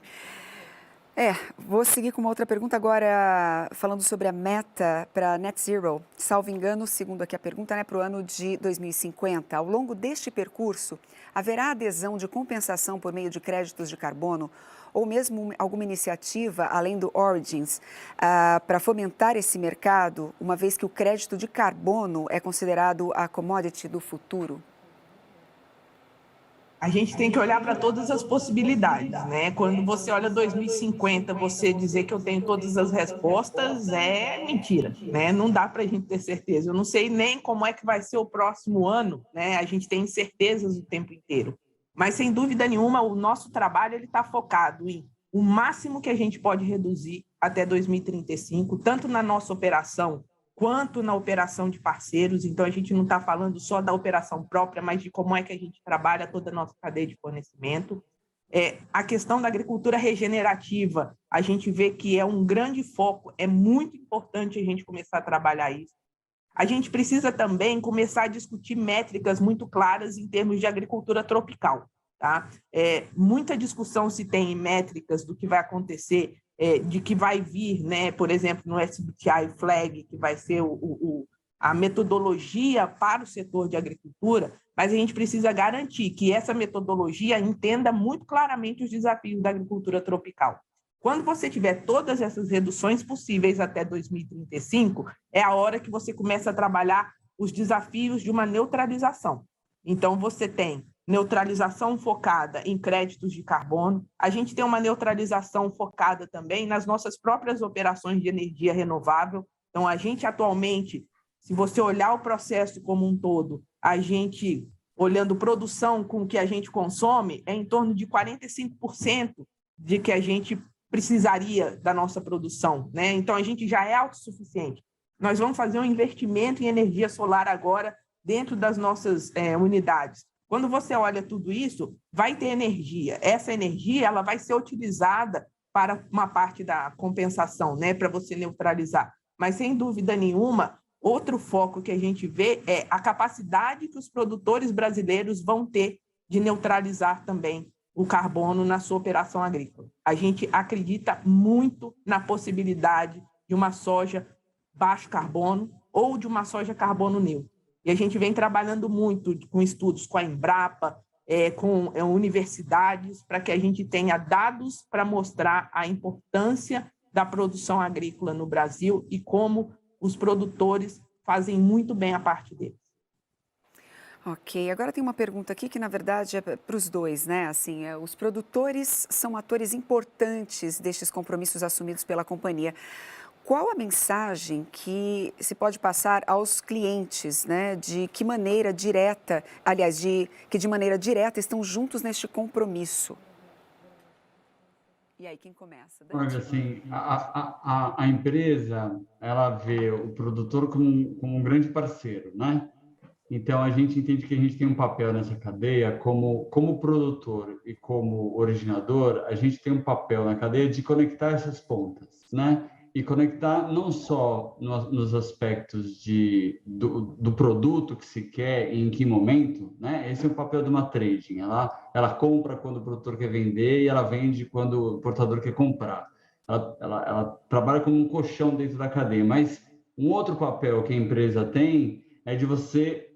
Vou seguir com uma outra pergunta agora, falando sobre a meta para Net Zero. Salvo engano, segundo aqui a pergunta, para o ano de 2050. Ao longo deste percurso, haverá adesão de compensação por meio de créditos de carbono ou mesmo alguma iniciativa, além do Origins, para fomentar esse mercado, uma vez que o crédito de carbono é considerado a commodity do futuro? A gente tem que olhar para todas as possibilidades, né? Quando você olha 2050, você dizer que eu tenho todas as respostas é mentira, né? Não dá para a gente ter certeza. Eu não sei nem como é que vai ser o próximo ano, né? A gente tem incertezas o tempo inteiro. Mas, sem dúvida nenhuma, o nosso trabalho está focado em o máximo que a gente pode reduzir até 2035, tanto na nossa operação quanto na operação de parceiros. Então, a gente não está falando só da operação própria, mas de como é que a gente trabalha toda a nossa cadeia de fornecimento. A questão da agricultura regenerativa, a gente vê que é um grande foco, é muito importante a gente começar a trabalhar isso. A gente precisa também começar a discutir métricas muito claras em termos de agricultura tropical. Tá? Muita discussão se tem em métricas do que vai acontecer, de que vai vir, né, por exemplo, no SBTI Flag, que vai ser a metodologia para o setor de agricultura, mas a gente precisa garantir que essa metodologia entenda muito claramente os desafios da agricultura tropical. Quando você tiver todas essas reduções possíveis até 2035, é a hora que você começa a trabalhar os desafios de uma neutralização. Então, você tem neutralização focada em créditos de carbono, a gente tem uma neutralização focada também nas nossas próprias operações de energia renovável. Então, a gente atualmente, se você olhar o processo como um todo, a gente, olhando produção com o que a gente consome, é em torno de 45% de que a gente precisaria da nossa produção, né? Então, a gente já é autossuficiente. Nós vamos fazer um investimento em energia solar agora dentro das nossas unidades. Quando você olha tudo isso, vai ter energia. Essa energia ela vai ser utilizada para uma parte da compensação, né, para você neutralizar. Mas, sem dúvida nenhuma, outro foco que a gente vê é a capacidade que os produtores brasileiros vão ter de neutralizar também o carbono na sua operação agrícola. A gente acredita muito na possibilidade de uma soja baixo carbono ou de uma soja carbono neutro. E a gente vem trabalhando muito com estudos com a Embrapa, com universidades, para que a gente tenha dados para mostrar a importância da produção agrícola no Brasil e como os produtores fazem muito bem a parte deles. Ok, agora tem uma pergunta aqui que, na verdade, é para os dois, né? Assim, os produtores são atores importantes destes compromissos assumidos pela companhia. Qual a mensagem que se pode passar aos clientes, né? De que maneira direta, aliás, que de maneira direta estão juntos neste compromisso? E aí, quem começa? Olha, assim, a empresa, ela vê o produtor como um grande parceiro, né? Então, a gente entende que a gente tem um papel nessa cadeia, como produtor e como originador, a gente tem um papel na cadeia de conectar essas pontas, né? E conectar não só nos aspectos do produto que se quer e em que momento, né? Esse é o papel de uma trading. Ela compra quando o produtor quer vender e ela vende quando o portador quer comprar. Ela trabalha como um colchão dentro da cadeia, mas um outro papel que a empresa tem é de você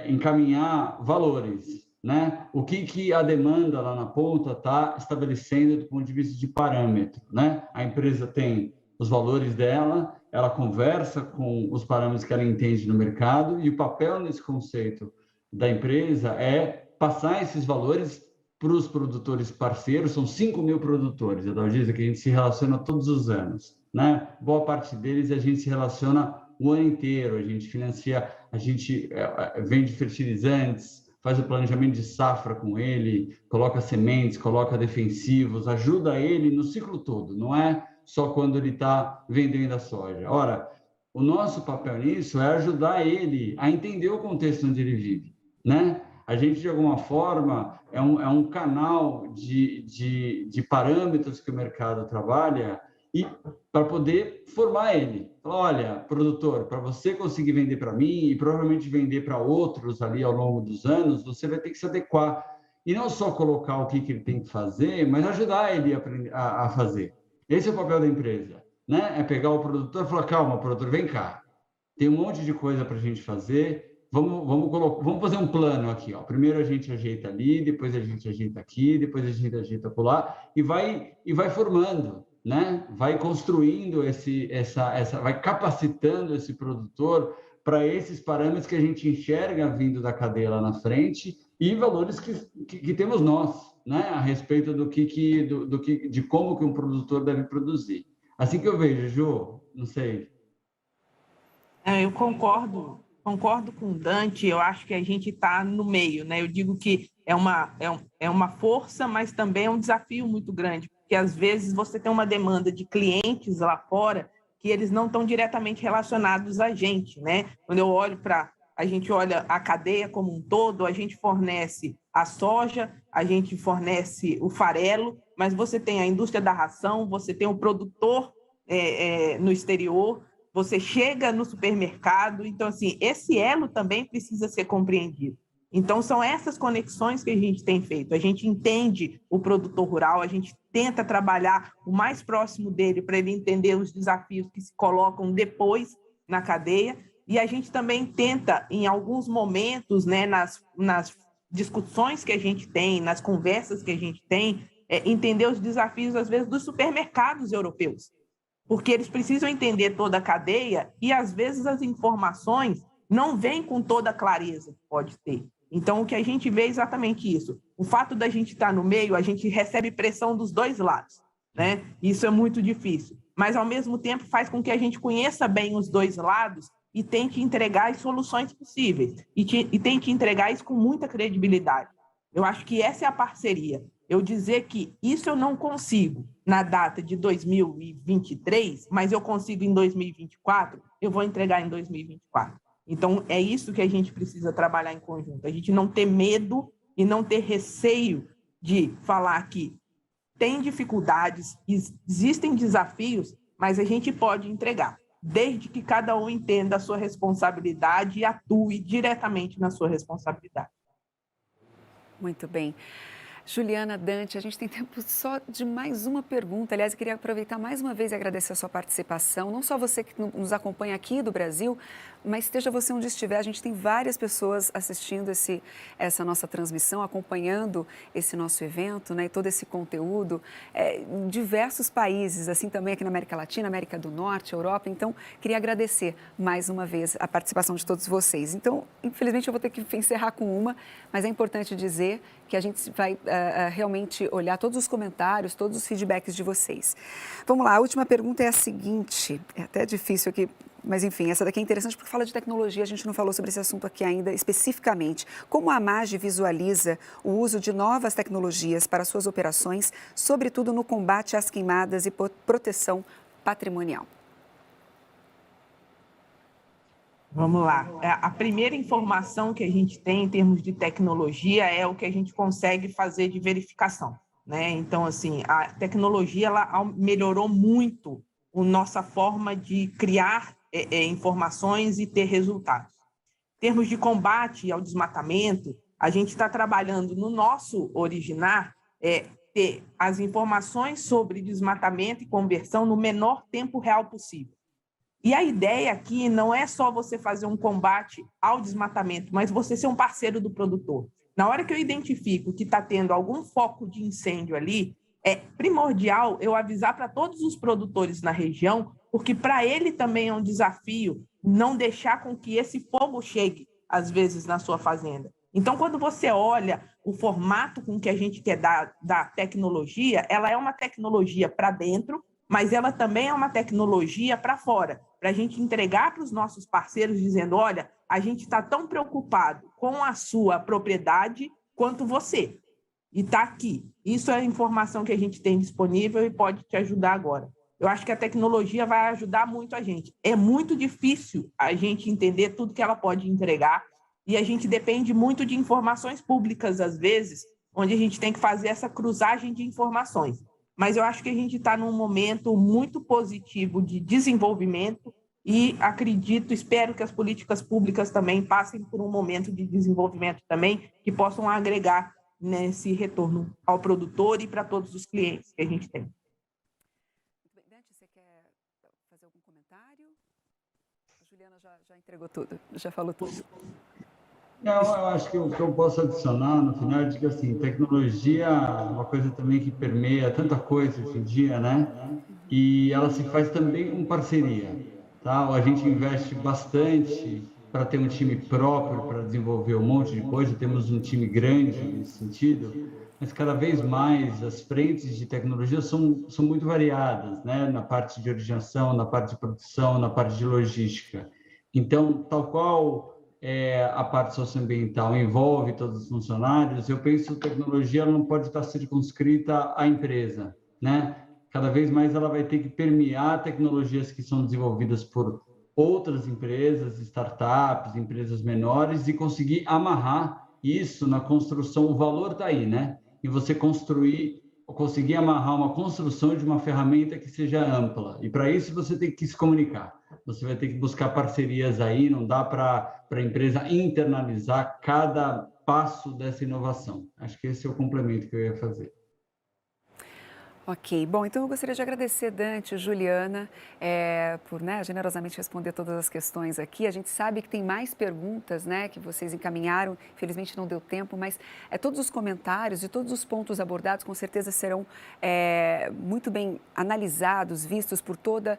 encaminhar valores, né? O que a demanda lá na ponta está estabelecendo do ponto de vista de parâmetro, né? A empresa tem os valores dela, ela conversa com os parâmetros que ela entende no mercado e o papel nesse conceito da empresa é passar esses valores para os produtores parceiros. São 5.000 produtores, a Dalgisa, que a gente se relaciona todos os anos, né? Boa parte deles a gente se relaciona o ano inteiro, a gente financia, a gente vende fertilizantes, faz o planejamento de safra com ele, coloca sementes, coloca defensivos, ajuda ele no ciclo todo, não é só quando ele está vendendo a soja. Ora, o nosso papel nisso é ajudar ele a entender o contexto onde ele vive, né? A gente, de alguma forma, é um canal de parâmetros que o mercado trabalha e para poder formar ele. Olha, produtor, para você conseguir vender para mim e provavelmente vender para outros ali ao longo dos anos, você vai ter que se adequar. E não só colocar o que ele tem que fazer, mas ajudar ele a fazer. Esse é o papel da empresa, né? É pegar o produtor e falar, calma, produtor, vem cá. Tem um monte de coisa para a gente fazer. Vamos fazer um plano aqui, ó. Primeiro a gente ajeita ali, depois a gente ajeita aqui, depois a gente ajeita por lá e vai formando, né? Vai construindo vai capacitando esse produtor para esses parâmetros que a gente enxerga vindo da cadeia lá na frente e valores que temos nós, né? A respeito de como que um produtor deve produzir. Assim que eu vejo, Ju, não sei. Eu concordo com o Dante. Eu acho que a gente está no meio, né? Eu digo que é uma força, mas também é um desafio muito grande, porque às vezes você tem uma demanda de clientes lá fora que eles não estão diretamente relacionados a gente, né? Quando a gente olha a cadeia como um todo, a gente fornece a soja, a gente fornece o farelo, mas você tem a indústria da ração, você tem o produtor no exterior, você chega no supermercado. Então, assim, esse elo também precisa ser compreendido. Então, são essas conexões que a gente tem feito. A gente entende o produtor rural, a gente tenta trabalhar o mais próximo dele para ele entender os desafios que se colocam depois na cadeia, e a gente também tenta, em alguns momentos, né, nas discussões que a gente tem, nas conversas que a gente tem, entender os desafios, às vezes, dos supermercados europeus, porque eles precisam entender toda a cadeia e, às vezes, as informações não vêm com toda a clareza que pode ter. Então, o que a gente vê é exatamente isso. O fato da gente estar no meio, a gente recebe pressão dos dois lados, né? Isso é muito difícil. Mas, ao mesmo tempo, faz com que a gente conheça bem os dois lados e tente entregar as soluções possíveis. E tente entregar isso com muita credibilidade. Eu acho que essa é a parceria. Eu dizer que isso eu não consigo na data de 2023, mas eu consigo em 2024, eu vou entregar em 2024. Então, é isso que a gente precisa trabalhar em conjunto. A gente não ter medo e não ter receio de falar que tem dificuldades, existem desafios, mas a gente pode entregar, desde que cada um entenda a sua responsabilidade e atue diretamente na sua responsabilidade. Muito bem. Juliana, Dante, a gente tem tempo só de mais uma pergunta. Aliás, eu queria aproveitar mais uma vez e agradecer a sua participação. Não só você que nos acompanha aqui do Brasil, mas esteja você onde estiver. A gente tem várias pessoas assistindo essa nossa transmissão, acompanhando esse nosso evento, né, e todo esse conteúdo em diversos países, assim também aqui na América Latina, América do Norte, Europa. Então, queria agradecer mais uma vez a participação de todos vocês. Então, infelizmente, eu vou ter que encerrar com uma, mas é importante dizer que a gente vai realmente olhar todos os comentários, todos os feedbacks de vocês. Vamos lá, a última pergunta é a seguinte, é até difícil aqui, mas enfim, essa daqui é interessante porque fala de tecnologia, a gente não falou sobre esse assunto aqui ainda especificamente. Como a AMAGE visualiza o uso de novas tecnologias para suas operações, sobretudo no combate às queimadas e proteção patrimonial? Vamos lá. A primeira informação que a gente tem em termos de tecnologia é o que a gente consegue fazer de verificação, né? Então, assim, a tecnologia ela melhorou muito a nossa forma de criar informações e ter resultados. Em termos de combate ao desmatamento, a gente está trabalhando no nosso Originar ter as informações sobre desmatamento e conversão no menor tempo real possível. E a ideia aqui não é só você fazer um combate ao desmatamento, mas você ser um parceiro do produtor. Na hora que eu identifico que está tendo algum foco de incêndio ali, é primordial eu avisar para todos os produtores na região, porque para ele também é um desafio não deixar com que esse fogo chegue, às vezes, na sua fazenda. Então, quando você olha o formato com que a gente quer dar da tecnologia, ela é uma tecnologia para dentro, mas ela também é uma tecnologia para fora, para a gente entregar para os nossos parceiros dizendo, olha, a gente está tão preocupado com a sua propriedade quanto você. E está aqui. Isso é a informação que a gente tem disponível e pode te ajudar agora. Eu acho que a tecnologia vai ajudar muito a gente. É muito difícil a gente entender tudo que ela pode entregar e a gente depende muito de informações públicas, às vezes, onde a gente tem que fazer essa cruzagem de informações. Mas eu acho que a gente está num momento muito positivo de desenvolvimento e acredito, espero que as políticas públicas também passem por um momento de desenvolvimento também, que possam agregar nesse retorno ao produtor e para todos os clientes que a gente tem. Dante, você quer fazer algum comentário? A Juliana já entregou tudo, já falou tudo. Não, eu acho que o que eu posso adicionar no final é de que, assim, tecnologia é uma coisa também que permeia tanta coisa hoje em dia, né? E ela se faz também com parceria, tá? A gente investe bastante para ter um time próprio, para desenvolver um monte de coisa, temos um time grande nesse sentido, mas cada vez mais as frentes de tecnologia são muito variadas, né? Na parte de originação, na parte de produção, na parte de logística. Então, tal qual a parte socioambiental envolve todos os funcionários, eu penso que a tecnologia não pode estar circunscrita à empresa, né? Cada vez mais ela vai ter que permear tecnologias que são desenvolvidas por outras empresas, startups, empresas menores e conseguir amarrar isso na construção. O valor está aí, né? E você conseguir amarrar uma construção de uma ferramenta que seja ampla. E para isso você tem que se comunicar. Você vai ter que buscar parcerias aí, não dá para a empresa internalizar cada passo dessa inovação. Acho que esse é o complemento que eu ia fazer. Ok, bom, então eu gostaria de agradecer, Dante e Juliana, por generosamente responder todas as questões aqui. A gente sabe que tem mais perguntas, né, que vocês encaminharam, infelizmente não deu tempo, mas todos os comentários e todos os pontos abordados com certeza serão muito bem analisados, vistos por toda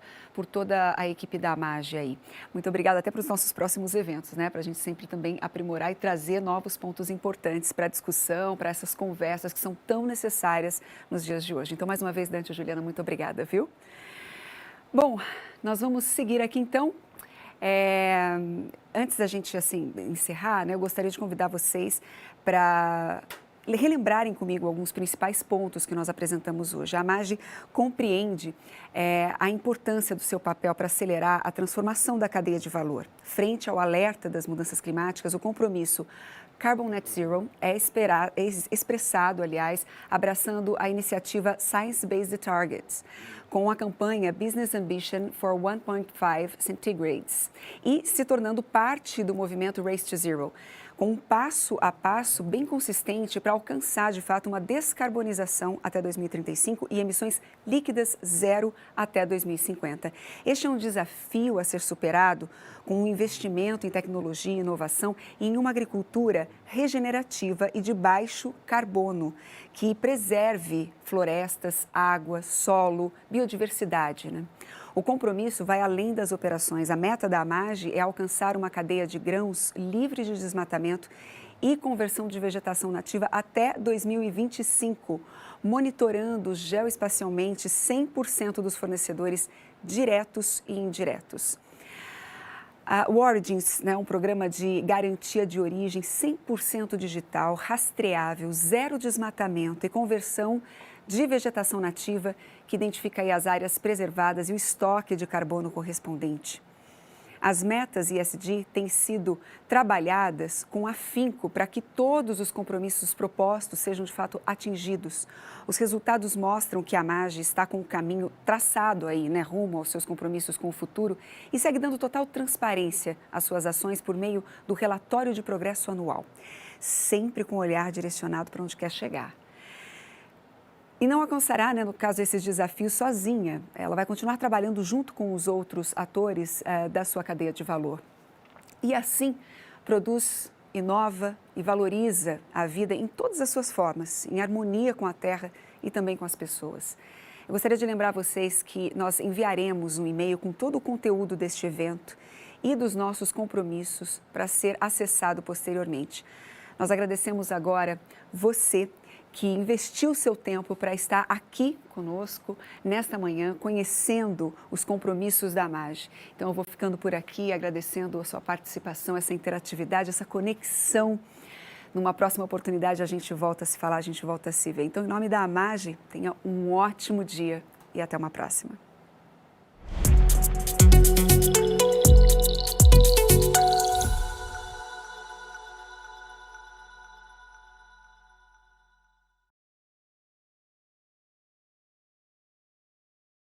a equipe da AMAGE aí. Muito obrigada até para os nossos próximos eventos, né, para a gente sempre também aprimorar e trazer novos pontos importantes para a discussão, para essas conversas que são tão necessárias nos dias de hoje. Então, mais uma vez, Dante e Juliana, muito obrigada, viu? Bom, nós vamos seguir aqui, então. Antes da gente, assim, encerrar, né, eu gostaria de convidar vocês para relembrarem comigo alguns principais pontos que nós apresentamos hoje. A AMAGE compreende a importância do seu papel para acelerar a transformação da cadeia de valor. Frente ao alerta das mudanças climáticas, o compromisso Carbon Net Zero é expressado, aliás, abraçando a iniciativa Science Based Targets, com a campanha Business Ambition for 1.5 Centigrades e se tornando parte do movimento Race to Zero, com um passo a passo bem consistente para alcançar, de fato, uma descarbonização até 2035 e emissões líquidas zero até 2050. Este é um desafio a ser superado com um investimento em tecnologia e inovação e em uma agricultura regenerativa e de baixo carbono, que preserve florestas, água, solo, biodiversidade, né? O compromisso vai além das operações. A meta da AMAGE é alcançar uma cadeia de grãos livre de desmatamento e conversão de vegetação nativa até 2025, monitorando geoespacialmente 100% dos fornecedores diretos e indiretos. O Origins, né, um programa de garantia de origem 100% digital, rastreável, zero desmatamento e conversão de vegetação nativa, que identifica aí as áreas preservadas e o estoque de carbono correspondente. As metas ESG têm sido trabalhadas com afinco para que todos os compromissos propostos sejam de fato atingidos. Os resultados mostram que a AMAGE está com o caminho traçado aí, né, rumo aos seus compromissos com o futuro e segue dando total transparência às suas ações por meio do relatório de progresso anual, sempre com o olhar direcionado para onde quer chegar. E não alcançará, né, no caso, esses desafios sozinha. Ela vai continuar trabalhando junto com os outros atores da sua cadeia de valor. E assim, produz, inova e valoriza a vida em todas as suas formas, em harmonia com a terra e também com as pessoas. Eu gostaria de lembrar a vocês que nós enviaremos um e-mail com todo o conteúdo deste evento e dos nossos compromissos para ser acessado posteriormente. Nós agradecemos agora você que investiu seu tempo para estar aqui conosco nesta manhã, conhecendo os compromissos da AMAGE. Então, eu vou ficando por aqui, agradecendo a sua participação, essa interatividade, essa conexão. Numa próxima oportunidade, a gente volta a se falar, a gente volta a se ver. Então, em nome da AMAGE, tenha um ótimo dia e até uma próxima.